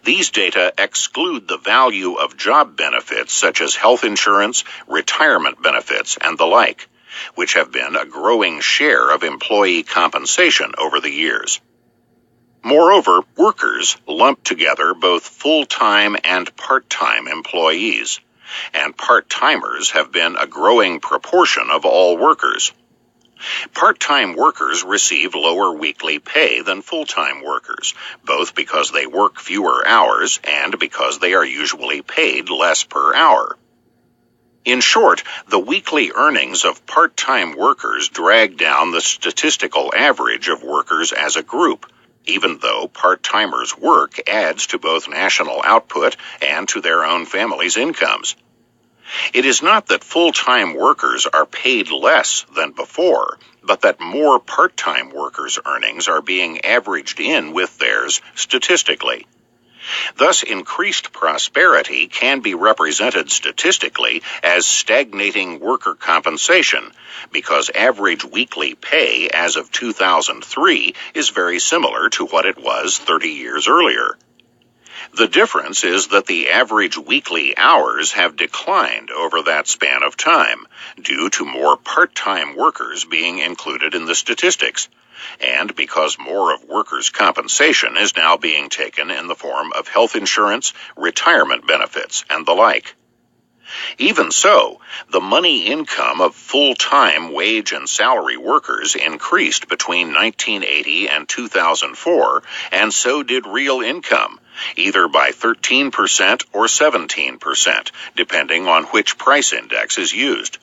these data exclude the value of job benefits such as health insurance, retirement benefits, and the like, which have been a growing share of employee compensation over the years. Moreover, workers lump together both full-time and part-time employees, and part-timers have been a growing proportion of all workers. Part-time workers receive lower weekly pay than full-time workers, both because they work fewer hours and because they are usually paid less per hour. In short, the weekly earnings of part-time workers drag down the statistical average of workers as a group, even though part-timers' work adds to both national output and to their own families' incomes. It is not that full-time workers are paid less than before, but that more part-time workers' earnings are being averaged in with theirs statistically. Thus, increased prosperity can be represented statistically as stagnating worker compensation, because average weekly pay as of 2003 is very similar to what it was 30 years earlier. The difference is that the average weekly hours have declined over that span of time, due to more part-time workers being included in the statistics, and because more of workers' compensation is now being taken in the form of health insurance, retirement benefits, and the like. Even so, the money income of full-time wage and salary workers increased between 1980 and 2004, and so did real income, either by 13% or 17%, depending on which price index is used.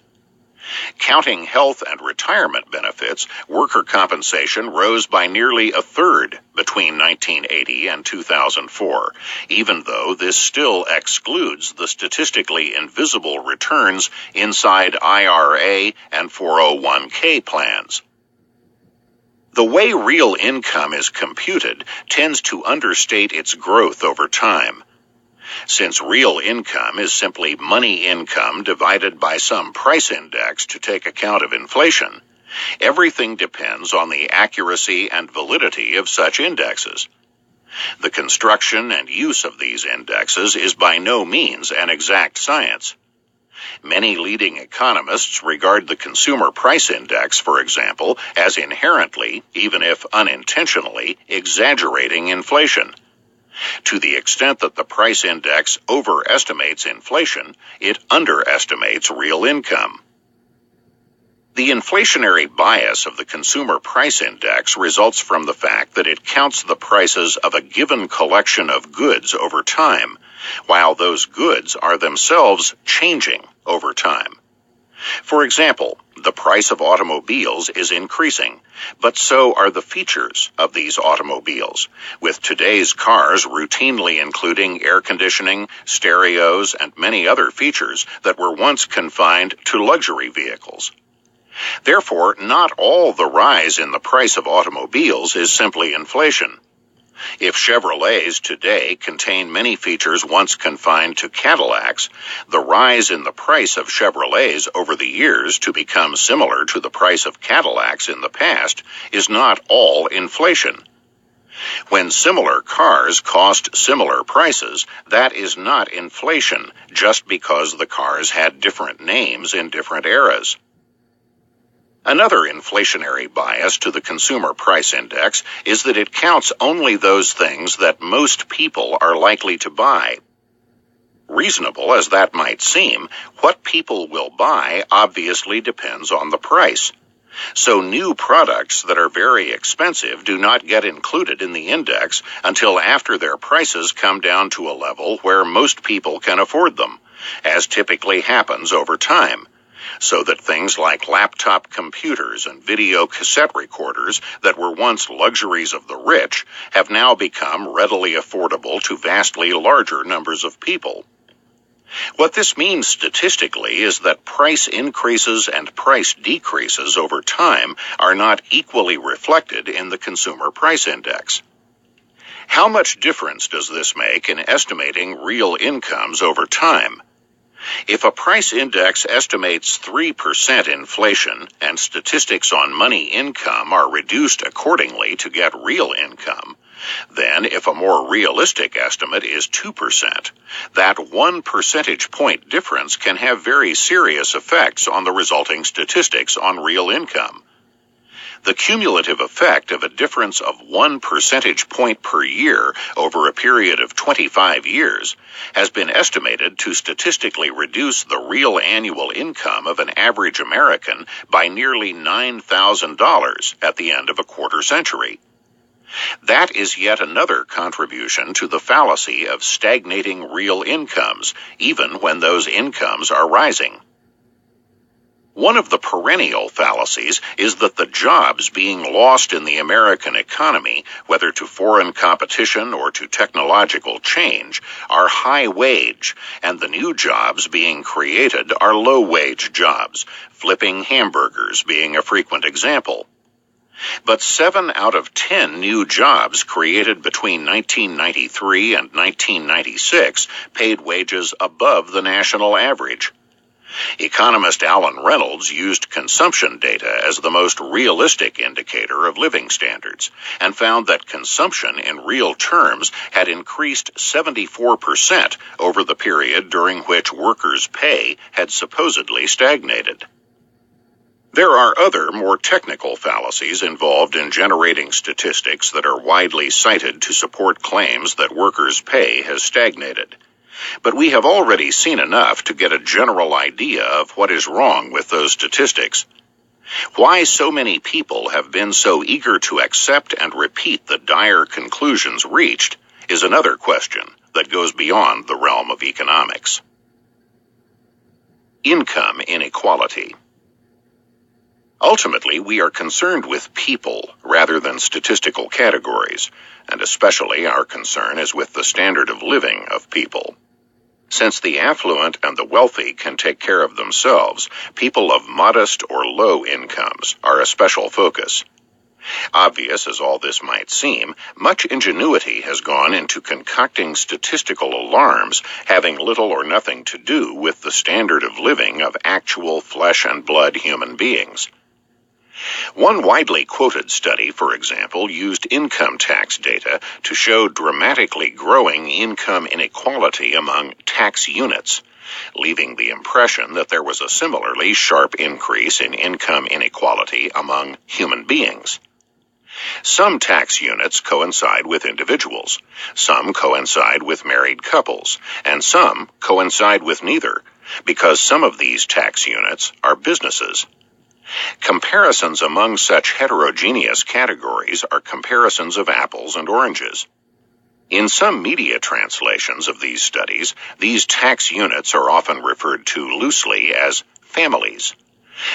Counting health and retirement benefits, worker compensation rose by nearly a third between 1980 and 2004, even though this still excludes the statistically invisible returns inside IRA and 401k plans. The way real income is computed tends to understate its growth over time. Since real income is simply money income divided by some price index to take account of inflation, everything depends on the accuracy and validity of such indexes. The construction and use of these indexes is by no means an exact science. Many leading economists regard the Consumer Price Index, for example, as inherently, even if unintentionally, exaggerating inflation. To the extent that the price index overestimates inflation, it underestimates real income. The inflationary bias of the Consumer Price Index results from the fact that it counts the prices of a given collection of goods over time, while those goods are themselves changing over time. For example, the price of automobiles is increasing, but so are the features of these automobiles, with today's cars routinely including air conditioning, stereos, and many other features that were once confined to luxury vehicles. Therefore, not all the rise in the price of automobiles is simply inflation. If Chevrolets today contain many features once confined to Cadillacs, the rise in the price of Chevrolets over the years to become similar to the price of Cadillacs in the past is not all inflation. When similar cars cost similar prices, that is not inflation just because the cars had different names in different eras. Another inflationary bias to the Consumer Price Index is that it counts only those things that most people are likely to buy. Reasonable as that might seem, what people will buy obviously depends on the price. So new products that are very expensive do not get included in the index until after their prices come down to a level where most people can afford them, as typically happens over time. So that things like laptop computers and video cassette recorders that were once luxuries of the rich have now become readily affordable to vastly larger numbers of people. What this means statistically is that price increases and price decreases over time are not equally reflected in the Consumer Price Index. How much difference does this make in estimating real incomes over time? If a price index estimates 3% inflation and statistics on money income are reduced accordingly to get real income, then if a more realistic estimate is 2%, that 1 percentage point difference can have very serious effects on the resulting statistics on real income. The cumulative effect of a difference of 1 percentage point per year over a period of 25 years has been estimated to statistically reduce the real annual income of an average American by nearly $9,000 at the end of a quarter century. That is yet another contribution to the fallacy of stagnating real incomes, even when those incomes are rising. One of the perennial fallacies is that the jobs being lost in the American economy, whether to foreign competition or to technological change, are high wage, and the new jobs being created are low wage jobs, flipping hamburgers being a frequent example. But 7 out of 10 new jobs created between 1993 and 1996 paid wages above the national average. Economist Alan Reynolds used consumption data as the most realistic indicator of living standards and found that consumption in real terms had increased 74% over the period during which workers' pay had supposedly stagnated. There are other, more technical fallacies involved in generating statistics that are widely cited to support claims that workers' pay has stagnated. But we have already seen enough to get a general idea of what is wrong with those statistics. Why so many people have been so eager to accept and repeat the dire conclusions reached is another question that goes beyond the realm of economics. Income inequality. Ultimately, we are concerned with people rather than statistical categories, and especially our concern is with the standard of living of people. Since the affluent and the wealthy can take care of themselves, people of modest or low incomes are a special focus. Obvious as all this might seem, much ingenuity has gone into concocting statistical alarms having little or nothing to do with the standard of living of actual flesh and blood human beings. One widely quoted study, for example, used income tax data to show dramatically growing income inequality among tax units, leaving the impression that there was a similarly sharp increase in income inequality among human beings. Some tax units coincide with individuals, some coincide with married couples, and some coincide with neither, because some of these tax units are businesses. Comparisons among such heterogeneous categories are comparisons of apples and oranges. In some media translations of these studies, these tax units are often referred to loosely as families.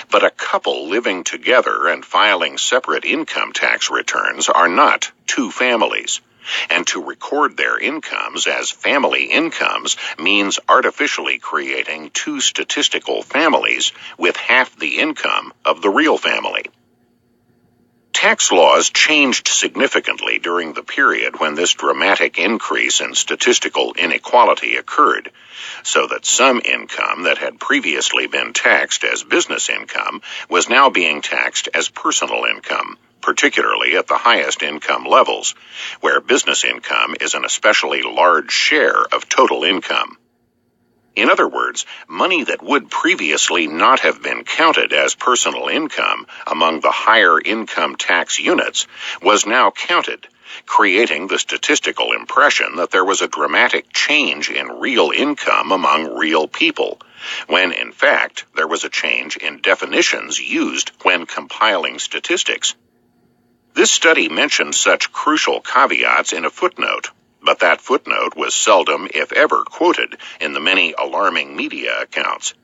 But a couple living together and filing separate income tax returns are not two families, and to record their incomes as family incomes means artificially creating two statistical families with half the income of the real family. Tax laws changed significantly during the period when this dramatic increase in statistical inequality occurred, so that some income that had previously been taxed as business income was now being taxed as personal income, particularly at the highest income levels, where business income is an especially large share of total income. In other words, money that would previously not have been counted as personal income among the higher income tax units was now counted, creating the statistical impression that there was a dramatic change in real income among real people, when in fact there was a change in definitions used when compiling statistics. This study mentioned such crucial caveats in a footnote, but that footnote was seldom, if ever, quoted in the many alarming media accounts.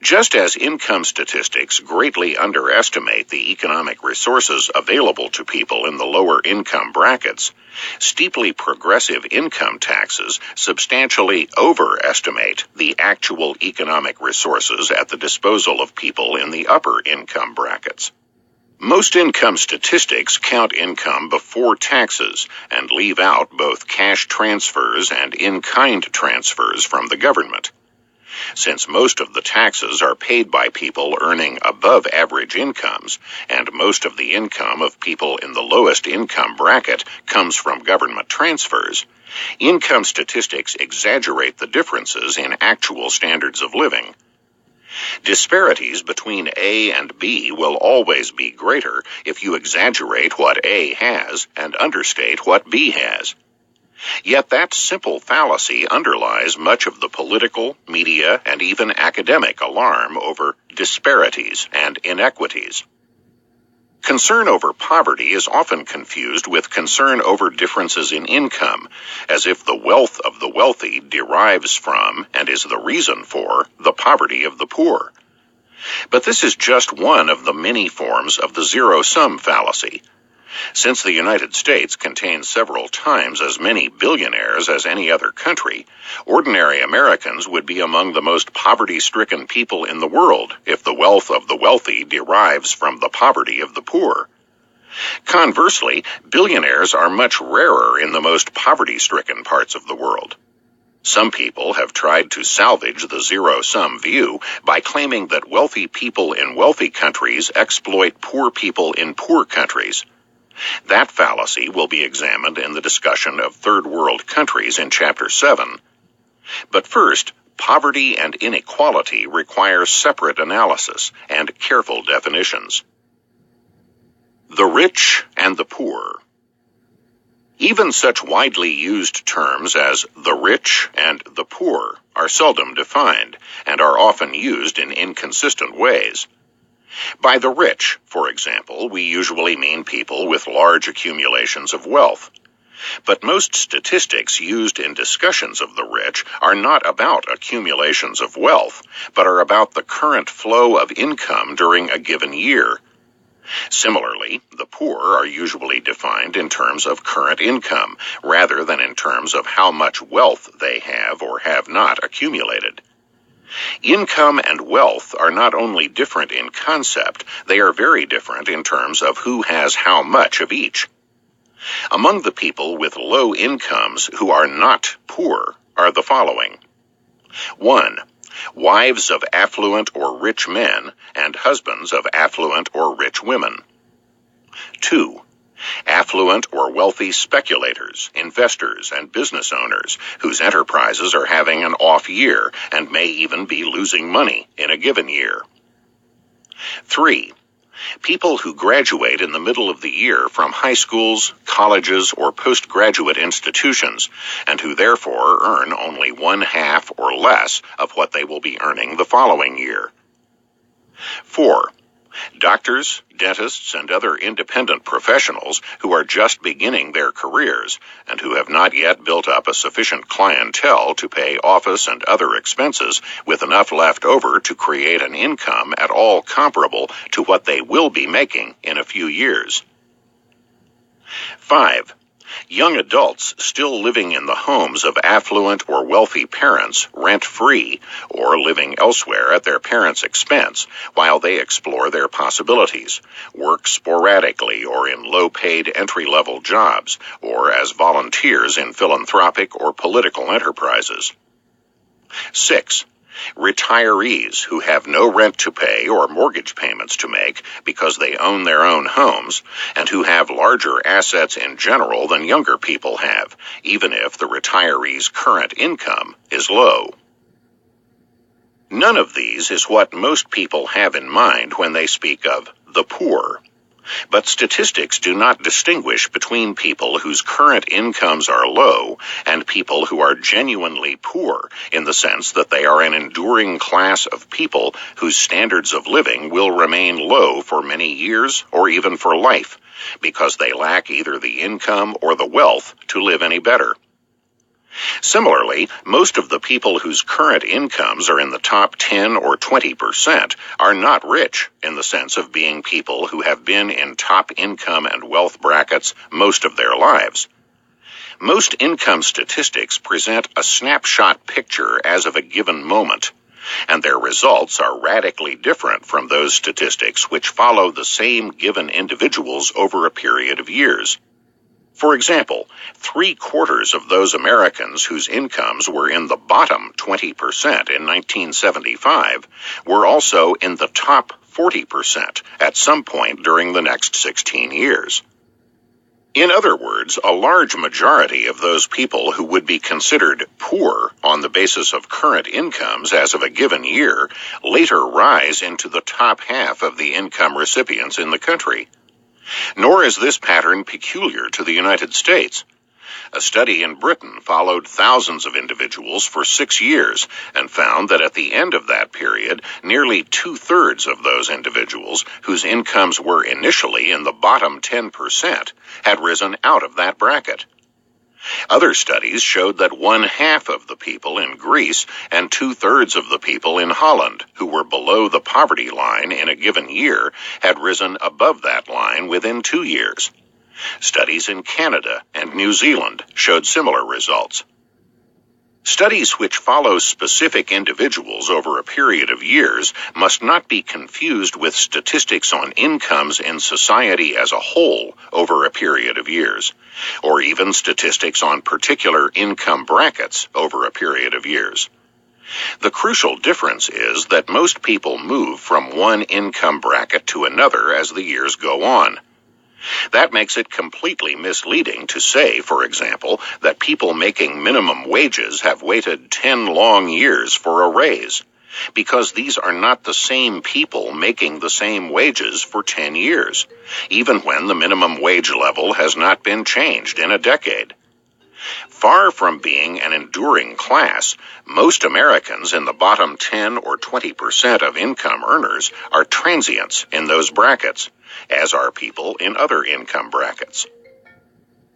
Just as income statistics greatly underestimate the economic resources available to people in the lower income brackets, steeply progressive income taxes substantially overestimate the actual economic resources at the disposal of people in the upper income brackets. Most income statistics count income before taxes and leave out both cash transfers and in-kind transfers from the government. Since most of the taxes are paid by people earning above average incomes, and most of the income of people in the lowest income bracket comes from government transfers, income statistics exaggerate the differences in actual standards of living. Disparities between A and B will always be greater if you exaggerate what A has and understate what B has. Yet that simple fallacy underlies much of the political, media, and even academic alarm over disparities and inequities. Concern over poverty is often confused with concern over differences in income, as if the wealth of the wealthy derives from and is the reason for the poverty of the poor. But this is just one of the many forms of the zero-sum fallacy. Since the United States contains several times as many billionaires as any other country, ordinary Americans would be among the most poverty-stricken people in the world if the wealth of the wealthy derives from the poverty of the poor. Conversely, billionaires are much rarer in the most poverty-stricken parts of the world. Some people have tried to salvage the zero-sum view by claiming that wealthy people in wealthy countries exploit poor people in poor countries. That fallacy will be examined in the discussion of third world countries in Chapter 7. But first, poverty and inequality require separate analysis and careful definitions. The rich and the poor. Even such widely used terms as the rich and the poor are seldom defined and are often used in inconsistent ways. By the rich, for example, we usually mean people with large accumulations of wealth. But most statistics used in discussions of the rich are not about accumulations of wealth, but are about the current flow of income during a given year. Similarly, the poor are usually defined in terms of current income, rather than in terms of how much wealth they have or have not accumulated. Income and wealth are not only different in concept, they are very different in terms of who has how much of each. Among the people with low incomes who are not poor are the following. 1. Wives of affluent or rich men and husbands of affluent or rich women. 2. Affluent or wealthy speculators, investors, and business owners whose enterprises are having an off year and may even be losing money in a given year. 3. People who graduate in the middle of the year from high schools, colleges, or postgraduate institutions, and who therefore earn only 1/2 or less of what they will be earning the following year. 4. Doctors, dentists, and other independent professionals who are just beginning their careers and who have not yet built up a sufficient clientele to pay office and other expenses with enough left over to create an income at all comparable to what they will be making in a few years. 5. Young adults still living in the homes of affluent or wealthy parents rent-free or living elsewhere at their parents' expense while they explore their possibilities, work sporadically or in low-paid entry-level jobs, or as volunteers in philanthropic or political enterprises. 6. Retirees who have no rent to pay or mortgage payments to make because they own their own homes and who have larger assets in general than younger people have, even if the retiree's current income is low. None of these is what most people have in mind when they speak of the poor. But statistics do not distinguish between people whose current incomes are low and people who are genuinely poor, in the sense that they are an enduring class of people whose standards of living will remain low for many years or even for life, because they lack either the income or the wealth to live any better. Similarly, most of the people whose current incomes are in the top 10 or 20% are not rich in the sense of being people who have been in top income and wealth brackets most of their lives. Most income statistics present a snapshot picture as of a given moment, and their results are radically different from those statistics which follow the same given individuals over a period of years. For example, 3/4 of those Americans whose incomes were in the bottom 20% in 1975 were also in the top 40% at some point during the next 16 years. In other words, a large majority of those people who would be considered poor on the basis of current incomes as of a given year later rise into the top half of the income recipients in the country. Nor is this pattern peculiar to the United States. A study in Britain followed thousands of individuals for 6 years and found that at the end of that period, nearly 2/3 of those individuals whose incomes were initially in the bottom 10% had risen out of that bracket. Other studies showed that 1/2 of the people in Greece and 2/3 of the people in Holland who were below the poverty line in a given year had risen above that line within 2 years. Studies in Canada and New Zealand showed similar results. Studies which follow specific individuals over a period of years must not be confused with statistics on incomes in society as a whole over a period of years, or even statistics on particular income brackets over a period of years. The crucial difference is that most people move from one income bracket to another as the years go on. That makes it completely misleading to say, for example, that people making minimum wages have waited 10 long years for a raise, because these are not the same people making the same wages for 10 years, even when the minimum wage level has not been changed in a decade. Far from being an enduring class, most Americans in the bottom 10 or 20% of income earners are transients in those brackets, as are people in other income brackets.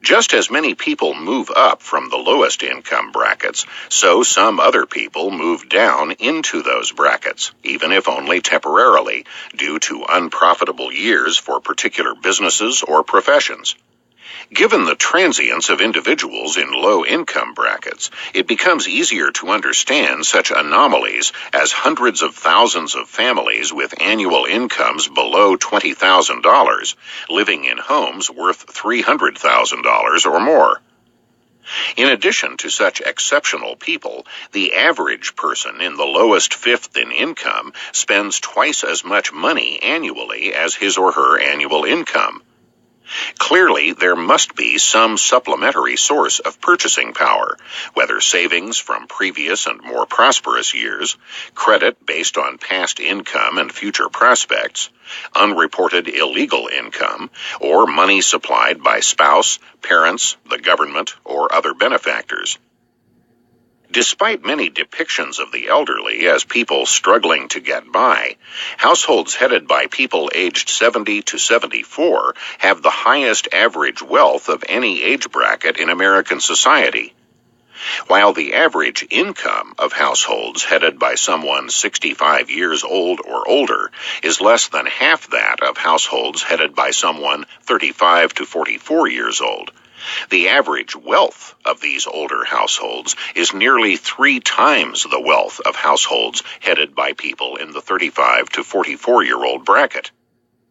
Just as many people move up from the lowest income brackets, so some other people move down into those brackets, even if only temporarily, due to unprofitable years for particular businesses or professions. Given the transience of individuals in low-income brackets, it becomes easier to understand such anomalies as hundreds of thousands of families with annual incomes below $20,000 living in homes worth $300,000 or more. In addition to such exceptional people, the average person in the lowest fifth in income spends twice as much money annually as his or her annual income. Clearly, there must be some supplementary source of purchasing power, whether savings from previous and more prosperous years, credit based on past income and future prospects, unreported illegal income, or money supplied by spouse, parents, the government, or other benefactors. Despite many depictions of the elderly as people struggling to get by, households headed by people aged 70 to 74 have the highest average wealth of any age bracket in American society. While the average income of households headed by someone 65 years old or older is less than half that of households headed by someone 35 to 44 years old, the average wealth of these older households is nearly 3 times the wealth of households headed by people in the 35 to 44-year-old bracket,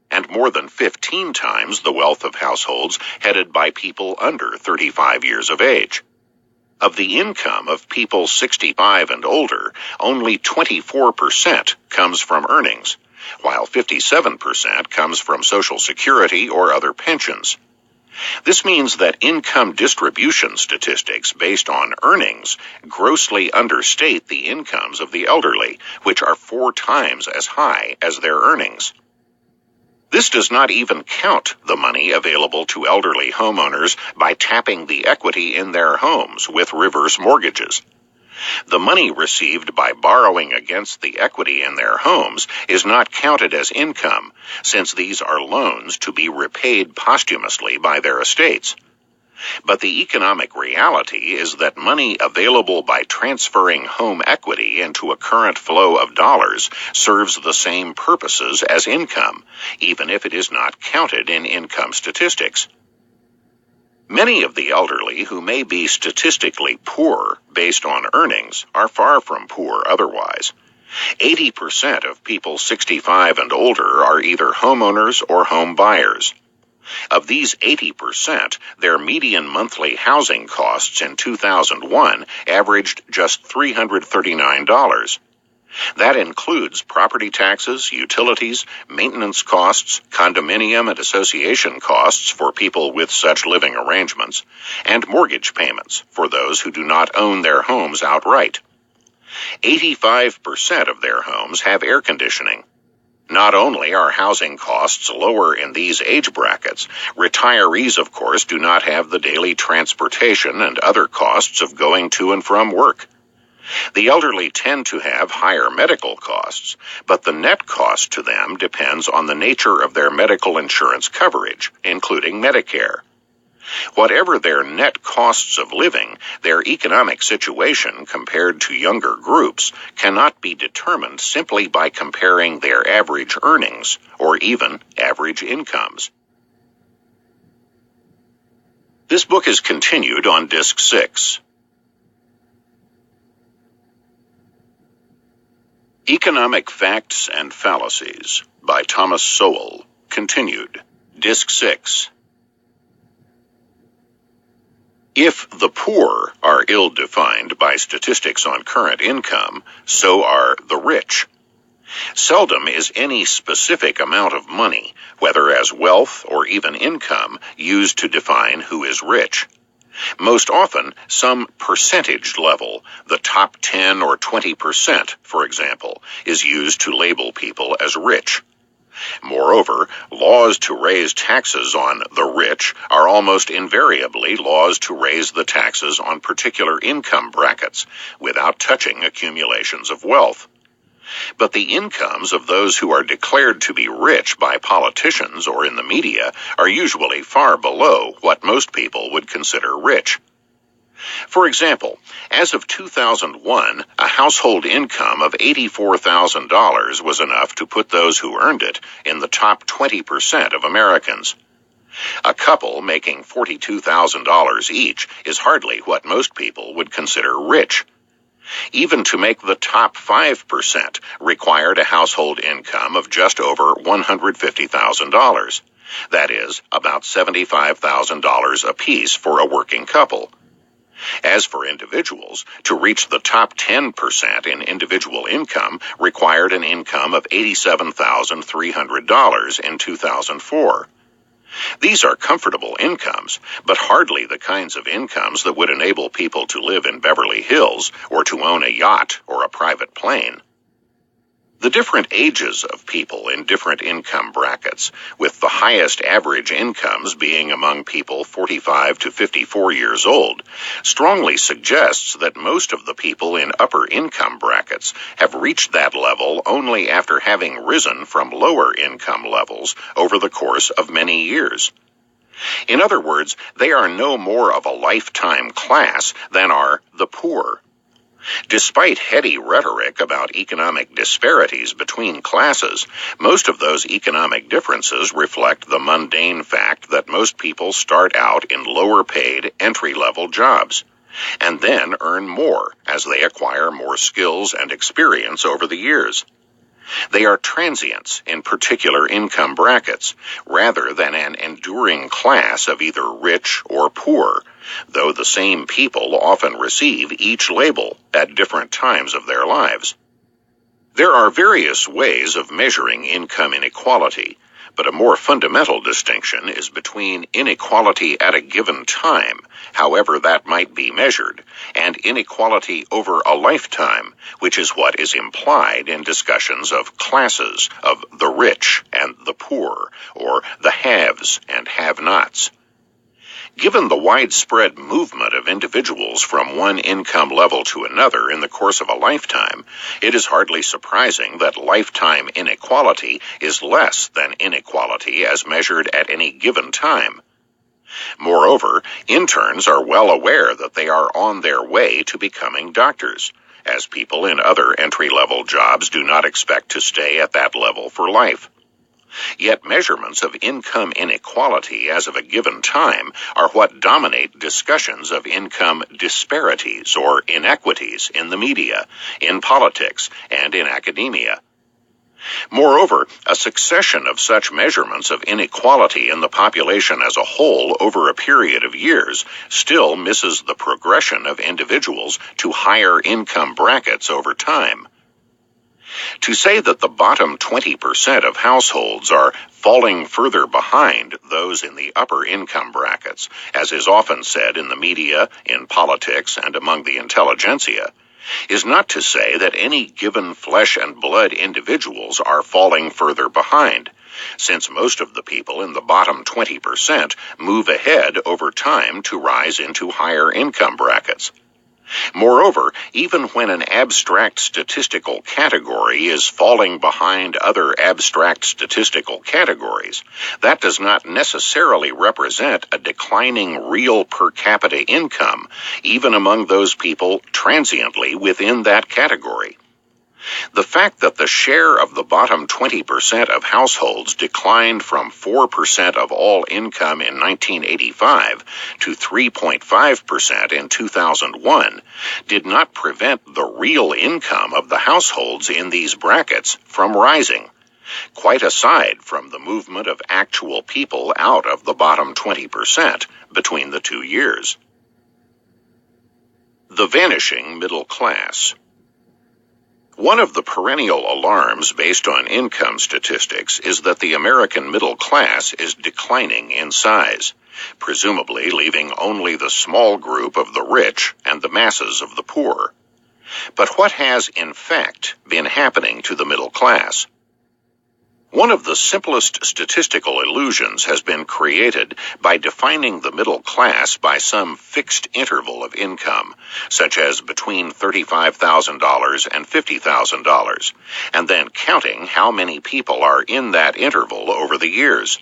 and more than 15 times the wealth of households headed by people under 35 years of age. Of the income of people 65 and older, only 24% comes from earnings, while 57% comes from Social Security or other pensions. This means that income distribution statistics based on earnings grossly understate the incomes of the elderly, which are 4 times as high as their earnings. This does not even count the money available to elderly homeowners by tapping the equity in their homes with reverse mortgages. The money received by borrowing against the equity in their homes is not counted as income, since these are loans to be repaid posthumously by their estates. But the economic reality is that money available by transferring home equity into a current flow of dollars serves the same purposes as income, even if it is not counted in income statistics. Many of the elderly who may be statistically poor based on earnings are far from poor otherwise. 80% of people 65 and older are either homeowners or home buyers. Of these 80%, their median monthly housing costs in 2001 averaged just $339. That includes property taxes, utilities, maintenance costs, condominium and association costs for people with such living arrangements, and mortgage payments for those who do not own their homes outright. 85% of their homes have air conditioning. Not only are housing costs lower in these age brackets, retirees, of course, do not have the daily transportation and other costs of going to and from work. The elderly tend to have higher medical costs, but the net cost to them depends on the nature of their medical insurance coverage, including Medicare. Whatever their net costs of living, their economic situation compared to younger groups cannot be determined simply by comparing their average earnings or even average incomes. This book is continued on Disc 6. Economic Facts and Fallacies by Thomas Sowell, continued, Disc 6. If the poor are ill-defined by statistics on current income, so are the rich. Seldom is any specific amount of money, whether as wealth or even income, used to define who is rich. Most often, some percentage level, the top 10 or 20%, for example, is used to label people as rich. Moreover, laws to raise taxes on the rich are almost invariably laws to raise the taxes on particular income brackets, without touching accumulations of wealth. But the incomes of those who are declared to be rich by politicians or in the media are usually far below what most people would consider rich. For example, as of 2001, a household income of $84,000 was enough to put those who earned it in the top 20% of Americans. A couple making $42,000 each is hardly what most people would consider rich. Even to make the top 5% required a household income of just over $150,000. That is, about $75,000 apiece for a working couple. As for individuals, to reach the top 10% in individual income required an income of $87,300 in 2004. These are comfortable incomes, but hardly the kinds of incomes that would enable people to live in Beverly Hills or to own a yacht or a private plane. The different ages of people in different income brackets, with the highest average incomes being among people 45 to 54 years old, strongly suggests that most of the people in upper income brackets have reached that level only after having risen from lower income levels over the course of many years. In other words, they are no more of a lifetime class than are the poor. Despite heady rhetoric about economic disparities between classes, most of those economic differences reflect the mundane fact that most people start out in lower-paid, entry-level jobs, and then earn more as they acquire more skills and experience over the years. They are transients in particular income brackets, rather than an enduring class of either rich or poor, though the same people often receive each label at different times of their lives. There are various ways of measuring income inequality, but a more fundamental distinction is between inequality at a given time, however that might be measured, and inequality over a lifetime, which is what is implied in discussions of classes, of the rich and the poor, or the haves and have-nots. Given the widespread movement of individuals from one income level to another in the course of a lifetime, it is hardly surprising that lifetime inequality is less than inequality as measured at any given time. Moreover, interns are well aware that they are on their way to becoming doctors, as people in other entry-level jobs do not expect to stay at that level for life. Yet measurements of income inequality as of a given time are what dominate discussions of income disparities or inequities in the media, in politics, and in academia. Moreover, a succession of such measurements of inequality in the population as a whole over a period of years still misses the progression of individuals to higher income brackets over time. To say that the bottom 20% of households are falling further behind those in the upper income brackets, as is often said in the media, in politics, and among the intelligentsia, is not to say that any given flesh and blood individuals are falling further behind, since most of the people in the bottom 20% move ahead over time to rise into higher income brackets. Moreover, even when an abstract statistical category is falling behind other abstract statistical categories, that does not necessarily represent a declining real per capita income, even among those people transiently within that category. The fact that the share of the bottom 20% of households declined from 4% of all income in 1985 to 3.5% in 2001 did not prevent the real income of the households in these brackets from rising, quite aside from the movement of actual people out of the bottom 20% between the 2 years. The vanishing middle class. One of the perennial alarms based on income statistics is that the American middle class is declining in size, presumably leaving only the small group of the rich and the masses of the poor. But what has, in fact, been happening to the middle class? One of the simplest statistical illusions has been created by defining the middle class by some fixed interval of income, such as between $35,000 and $50,000, and then counting how many people are in that interval over the years.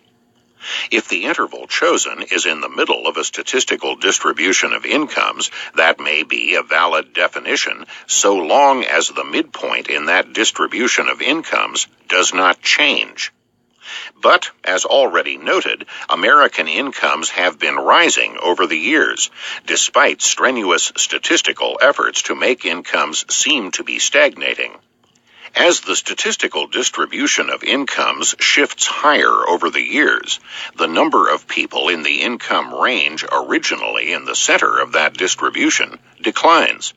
If the interval chosen is in the middle of a statistical distribution of incomes, that may be a valid definition so long as the midpoint in that distribution of incomes does not change. But, as already noted, American incomes have been rising over the years, despite strenuous statistical efforts to make incomes seem to be stagnating. As the statistical distribution of incomes shifts higher over the years, the number of people in the income range originally in the center of that distribution declines.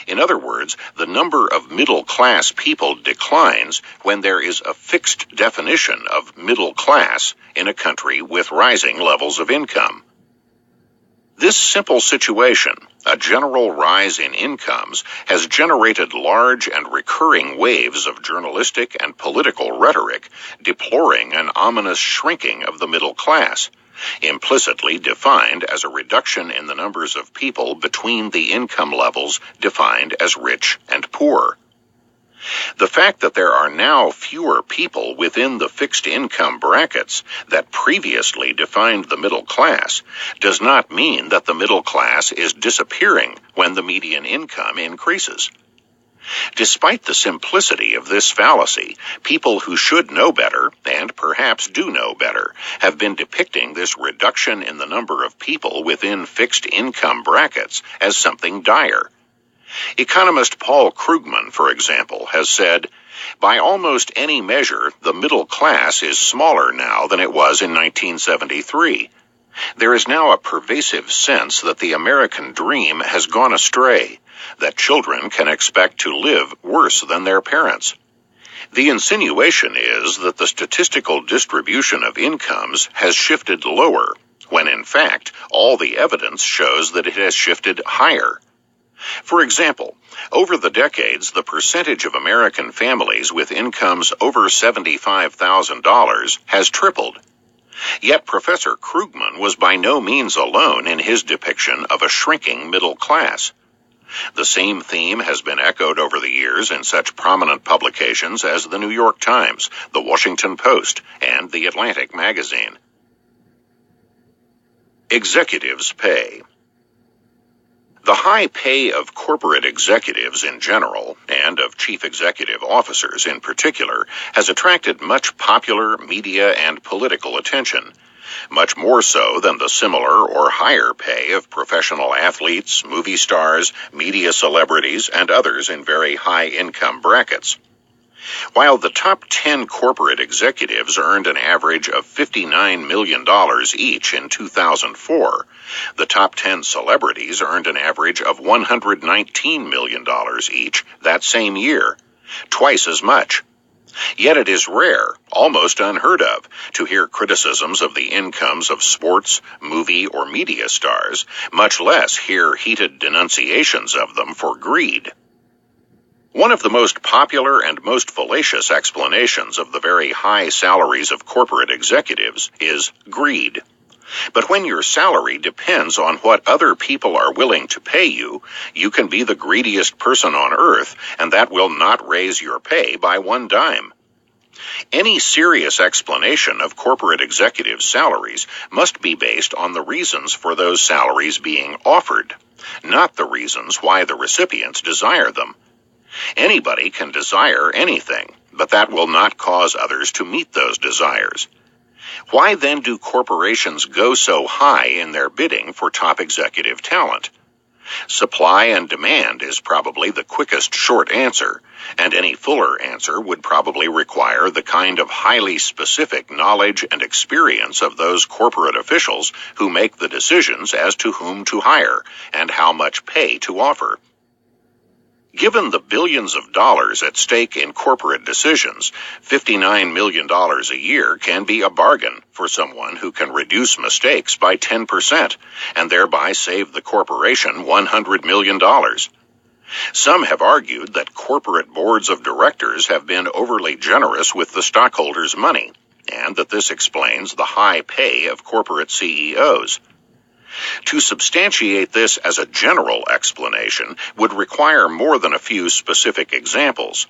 In other words, the number of middle-class people declines when there is a fixed definition of middle class in a country with rising levels of income. This simple situation, a general rise in incomes, has generated large and recurring waves of journalistic and political rhetoric deploring an ominous shrinking of the middle class, implicitly defined as a reduction in the numbers of people between the income levels defined as rich and poor. The fact that there are now fewer people within the fixed income brackets that previously defined the middle class does not mean that the middle class is disappearing when the median income increases. Despite the simplicity of this fallacy, people who should know better, and perhaps do know better, have been depicting this reduction in the number of people within fixed income brackets as something dire. Economist Paul Krugman, for example, has said, "By almost any measure, the middle class is smaller now than it was in 1973. There is now a pervasive sense that the American dream has gone astray, that children can expect to live worse than their parents." The insinuation is that the statistical distribution of incomes has shifted lower, when in fact all the evidence shows that it has shifted higher. For example, over the decades, the percentage of American families with incomes over $75,000 has tripled. Yet Professor Krugman was by no means alone in his depiction of a shrinking middle class. The same theme has been echoed over the years in such prominent publications as the New York Times, the Washington Post, and the Atlantic magazine. Executives' pay. The high pay of corporate executives in general, and of chief executive officers in particular, has attracted much popular, media, and political attention, much more so than the similar or higher pay of professional athletes, movie stars, media celebrities, and others in very high income brackets. While the top 10 corporate executives earned an average of $59 million each in 2004, the top 10 celebrities earned an average of $119 million each that same year, twice as much. Yet it is rare, almost unheard of, to hear criticisms of the incomes of sports, movie, or media stars, much less hear heated denunciations of them for greed. One of the most popular and most fallacious explanations of the very high salaries of corporate executives is greed. But when your salary depends on what other people are willing to pay you, you can be the greediest person on earth, and that will not raise your pay by one dime. Any serious explanation of corporate executives' salaries must be based on the reasons for those salaries being offered, not the reasons why the recipients desire them. Anybody can desire anything, but that will not cause others to meet those desires. Why then do corporations go so high in their bidding for top executive talent? Supply and demand is probably the quickest short answer, and any fuller answer would probably require the kind of highly specific knowledge and experience of those corporate officials who make the decisions as to whom to hire and how much pay to offer. Given the billions of dollars at stake in corporate decisions, $59 million a year can be a bargain for someone who can reduce mistakes by 10% and thereby save the corporation $100 million. Some have argued that corporate boards of directors have been overly generous with the stockholders' money, and that this explains the high pay of corporate CEOs. To substantiate this as a general explanation would require more than a few specific examples.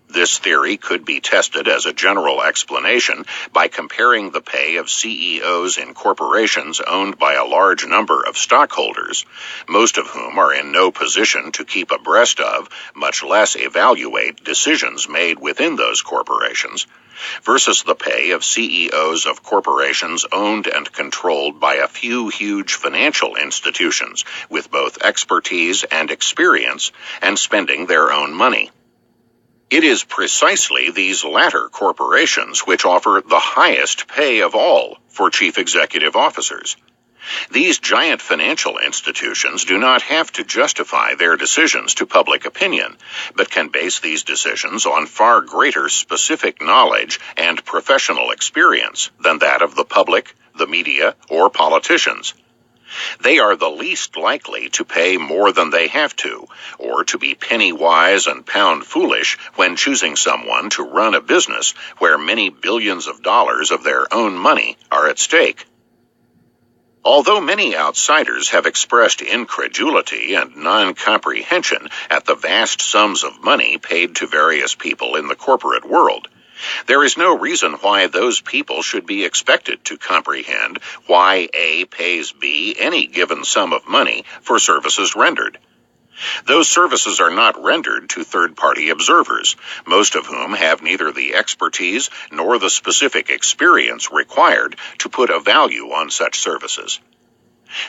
This theory could be tested as a general explanation by comparing the pay of CEOs in corporations owned by a large number of stockholders, most of whom are in no position to keep abreast of, much less evaluate, decisions made within those corporations, versus the pay of CEOs of corporations owned and controlled by a few huge financial institutions with both expertise and experience and spending their own money. It is precisely these latter corporations which offer the highest pay of all for chief executive officers. These giant financial institutions do not have to justify their decisions to public opinion, but can base these decisions on far greater specific knowledge and professional experience than that of the public, the media, or politicians. They are the least likely to pay more than they have to, or to be penny wise and pound foolish when choosing someone to run a business where many billions of dollars of their own money are at stake. Although many outsiders have expressed incredulity and non-comprehension at the vast sums of money paid to various people in the corporate world, there is no reason why those people should be expected to comprehend why A pays B any given sum of money for services rendered. Those services are not rendered to third-party observers, most of whom have neither the expertise nor the specific experience required to put a value on such services.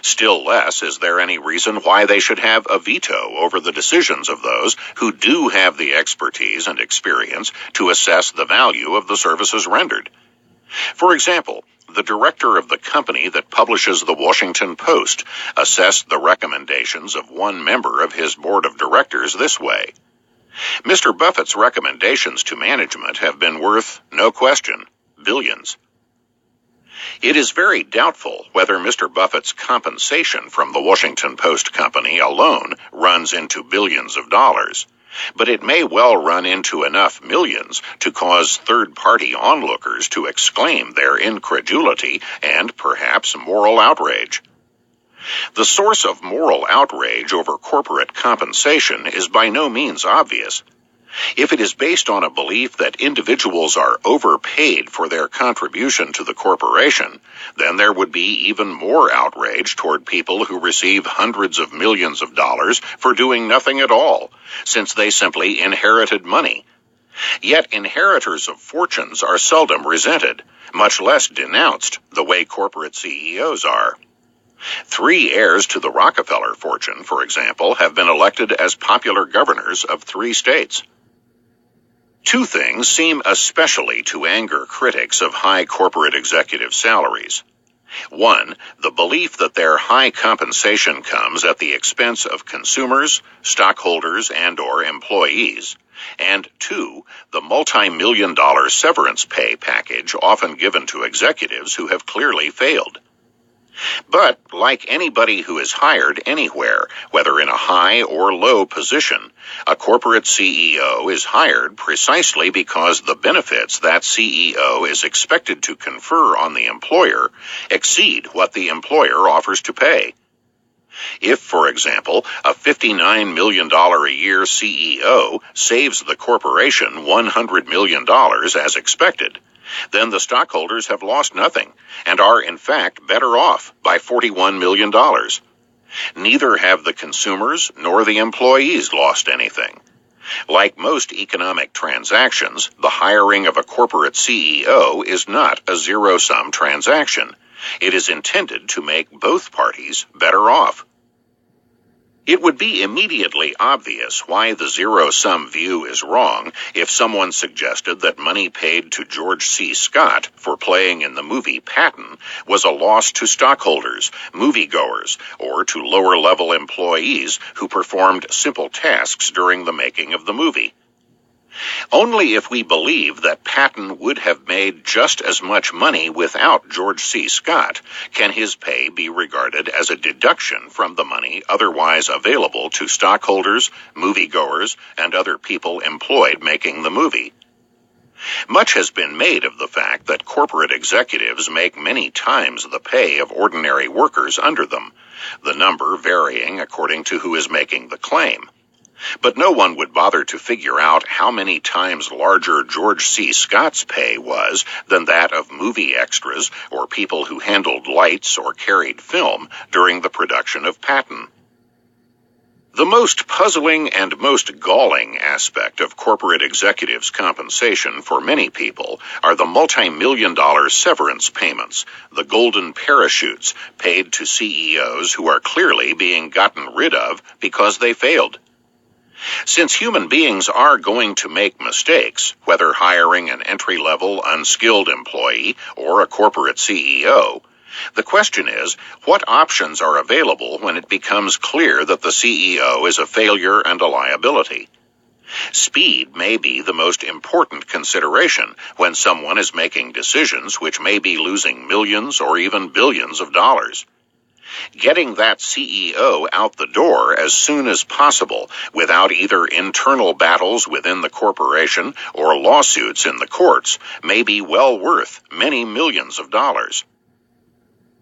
Still less is there any reason why they should have a veto over the decisions of those who do have the expertise and experience to assess the value of the services rendered. For example, the director of the company that publishes the Washington Post assessed the recommendations of one member of his board of directors this way. Mr. Buffett's recommendations to management have been worth, no question, billions. It is very doubtful whether Mr. Buffett's compensation from the Washington Post company alone runs into billions of dollars, but it may well run into enough millions to cause third-party onlookers to exclaim their incredulity and perhaps moral outrage. The source of moral outrage over corporate compensation is by no means obvious. If it is based on a belief that individuals are overpaid for their contribution to the corporation, then there would be even more outrage toward people who receive hundreds of millions of dollars for doing nothing at all, since they simply inherited money. Yet inheritors of fortunes are seldom resented, much less denounced, the way corporate CEOs are. 3 heirs to the Rockefeller fortune, for example, have been elected as popular governors of 3 states. 2 things seem especially to anger critics of high corporate executive salaries. 1, the belief that their high compensation comes at the expense of consumers, stockholders, and/or employees. And 2, the multi-million-dollar severance pay package often given to executives who have clearly failed. But, like anybody who is hired anywhere, whether in a high or low position, a corporate CEO is hired precisely because the benefits that CEO is expected to confer on the employer exceed what the employer offers to pay. If, for example, a $59 million a year CEO saves the corporation $100 million as expected, then the stockholders have lost nothing and are in fact better off by $41 million. Neither have the consumers nor the employees lost anything. Like most economic transactions, the hiring of a corporate CEO is not a zero-sum transaction. It is intended to make both parties better off. It would be immediately obvious why the zero-sum view is wrong if someone suggested that money paid to George C. Scott for playing in the movie Patton was a loss to stockholders, moviegoers, or to lower-level employees who performed simple tasks during the making of the movie. Only if we believe that Patton would have made just as much money without George C. Scott can his pay be regarded as a deduction from the money otherwise available to stockholders, moviegoers, and other people employed making the movie. Much has been made of the fact that corporate executives make many times the pay of ordinary workers under them, the number varying according to who is making the claim. But no one would bother to figure out how many times larger George C. Scott's pay was than that of movie extras or people who handled lights or carried film during the production of Patton. The most puzzling and most galling aspect of corporate executives' compensation for many people are the multi-million-dollar severance payments, the golden parachutes paid to CEOs who are clearly being gotten rid of because they failed. Since human beings are going to make mistakes, whether hiring an entry-level, unskilled employee or a corporate CEO, the question is, what options are available when it becomes clear that the CEO is a failure and a liability? Speed may be the most important consideration when someone is making decisions which may be losing millions or even billions of dollars. Getting that CEO out the door as soon as possible without either internal battles within the corporation or lawsuits in the courts may be well worth many millions of dollars.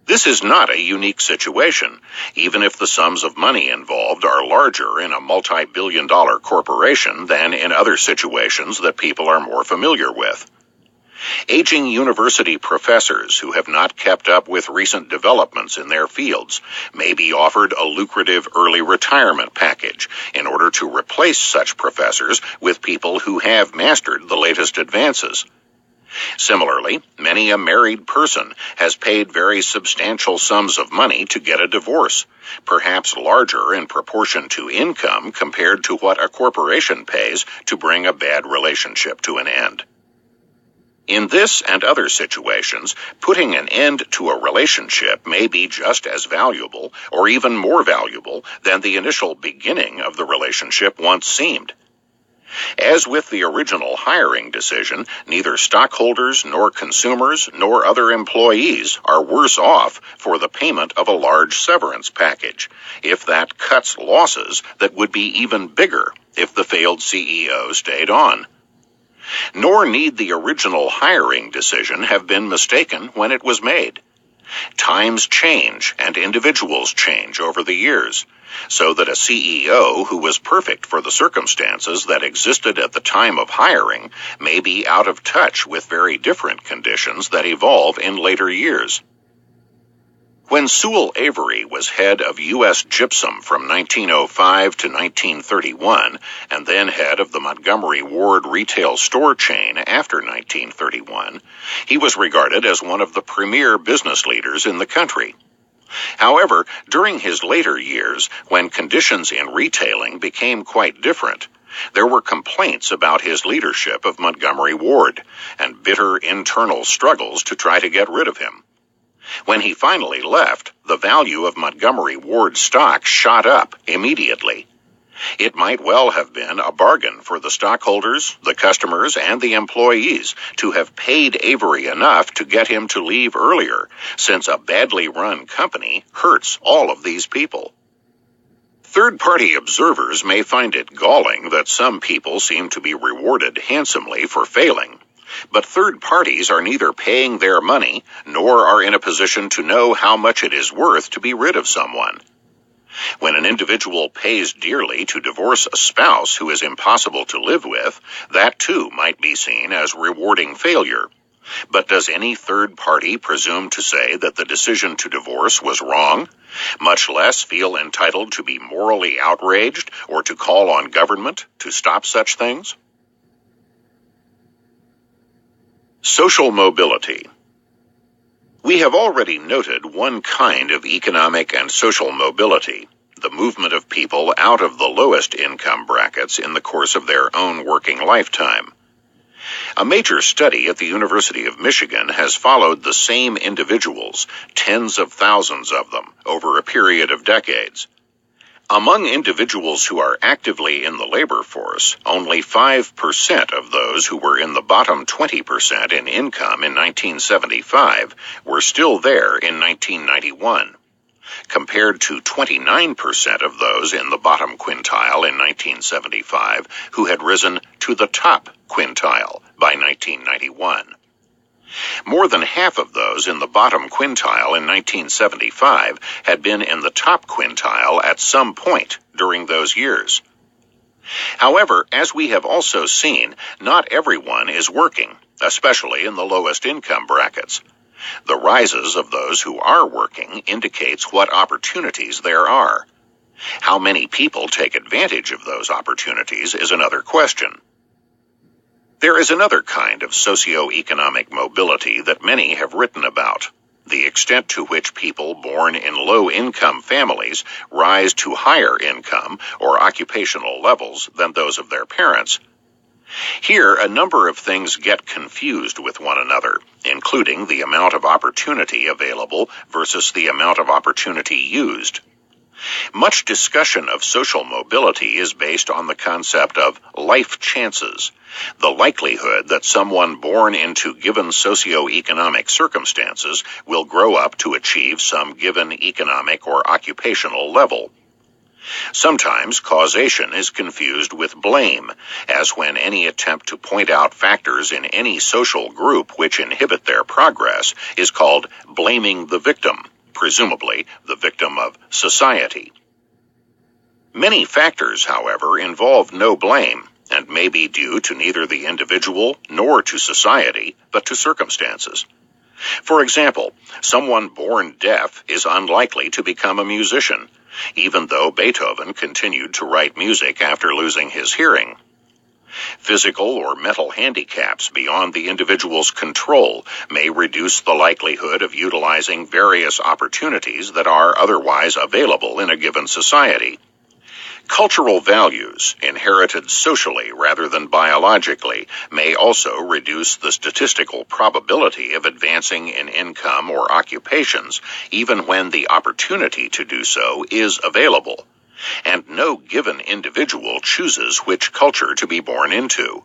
This is not a unique situation, even if the sums of money involved are larger in a multi-billion-dollar corporation than in other situations that people are more familiar with. Aging university professors who have not kept up with recent developments in their fields may be offered a lucrative early retirement package in order to replace such professors with people who have mastered the latest advances. Similarly, many a married person has paid very substantial sums of money to get a divorce, perhaps larger in proportion to income compared to what a corporation pays to bring a bad relationship to an end. In this and other situations, putting an end to a relationship may be just as valuable or even more valuable than the initial beginning of the relationship once seemed. As with the original hiring decision, neither stockholders nor consumers nor other employees are worse off for the payment of a large severance package, if that cuts losses that would be even bigger if the failed CEO stayed on. Nor need the original hiring decision have been mistaken when it was made. Times change and individuals change over the years, so that a CEO who was perfect for the circumstances that existed at the time of hiring may be out of touch with very different conditions that evolve in later years. When Sewell Avery was head of U.S. Gypsum from 1905 to 1931, and then head of the Montgomery Ward retail store chain after 1931, he was regarded as one of the premier business leaders in the country. However, during his later years, when conditions in retailing became quite different, there were complaints about his leadership of Montgomery Ward, and bitter internal struggles to try to get rid of him. When he finally left, the value of Montgomery Ward stock shot up immediately. It might well have been a bargain for the stockholders, the customers, and the employees to have paid Avery enough to get him to leave earlier, since a badly run company hurts all of these people. Third-party observers may find it galling that some people seem to be rewarded handsomely for failing, but third parties are neither paying their money nor are in a position to know how much it is worth to be rid of someone. When an individual pays dearly to divorce a spouse who is impossible to live with, that too might be seen as rewarding failure. But does any third party presume to say that the decision to divorce was wrong, much less feel entitled to be morally outraged or to call on government to stop such things? Social mobility. We have already noted one kind of economic and social mobility, the movement of people out of the lowest income brackets in the course of their own working lifetime. A major study at the University of Michigan has followed the same individuals, tens of thousands of them, over a period of decades. Among individuals who are actively in the labor force, only 5% of those who were in the bottom 20% in income in 1975 were still there in 1991, compared to 29% of those in the bottom quintile in 1975 who had risen to the top quintile by 1991. More than half of those in the bottom quintile in 1975 had been in the top quintile at some point during those years. However, as we have also seen, not everyone is working, especially in the lowest income brackets. The rises of those who are working indicates what opportunities there are. How many people take advantage of those opportunities is another question. There is another kind of socio-economic mobility that many have written about, the extent to which people born in low-income families rise to higher income or occupational levels than those of their parents. Here, a number of things get confused with one another, including the amount of opportunity available versus the amount of opportunity used. Much discussion of social mobility is based on the concept of life chances, the likelihood that someone born into given socioeconomic circumstances will grow up to achieve some given economic or occupational level. Sometimes causation is confused with blame, as when any attempt to point out factors in any social group which inhibit their progress is called blaming the victim, presumably the victim of society. Many factors, however, involve no blame and may be due to neither the individual nor to society, but to circumstances. For example, someone born deaf is unlikely to become a musician, even though Beethoven continued to write music after losing his hearing. Physical or mental handicaps beyond the individual's control may reduce the likelihood of utilizing various opportunities that are otherwise available in a given society. Cultural values, inherited socially rather than biologically, may also reduce the statistical probability of advancing in income or occupations, even when the opportunity to do so is available, and no given individual chooses which culture to be born into.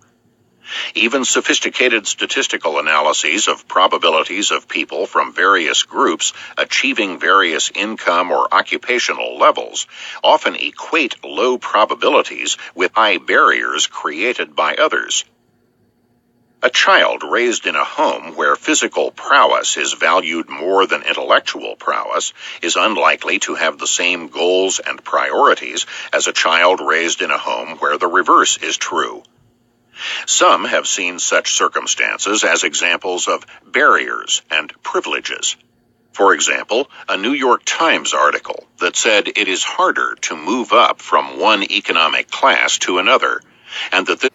Even sophisticated statistical analyses of probabilities of people from various groups achieving various income or occupational levels often equate low probabilities with high barriers created by others. A child raised in a home where physical prowess is valued more than intellectual prowess is unlikely to have the same goals and priorities as a child raised in a home where the reverse is true. Some have seen such circumstances as examples of barriers and privileges. For example, a New York Times article that said it is harder to move up from one economic class to another, and that this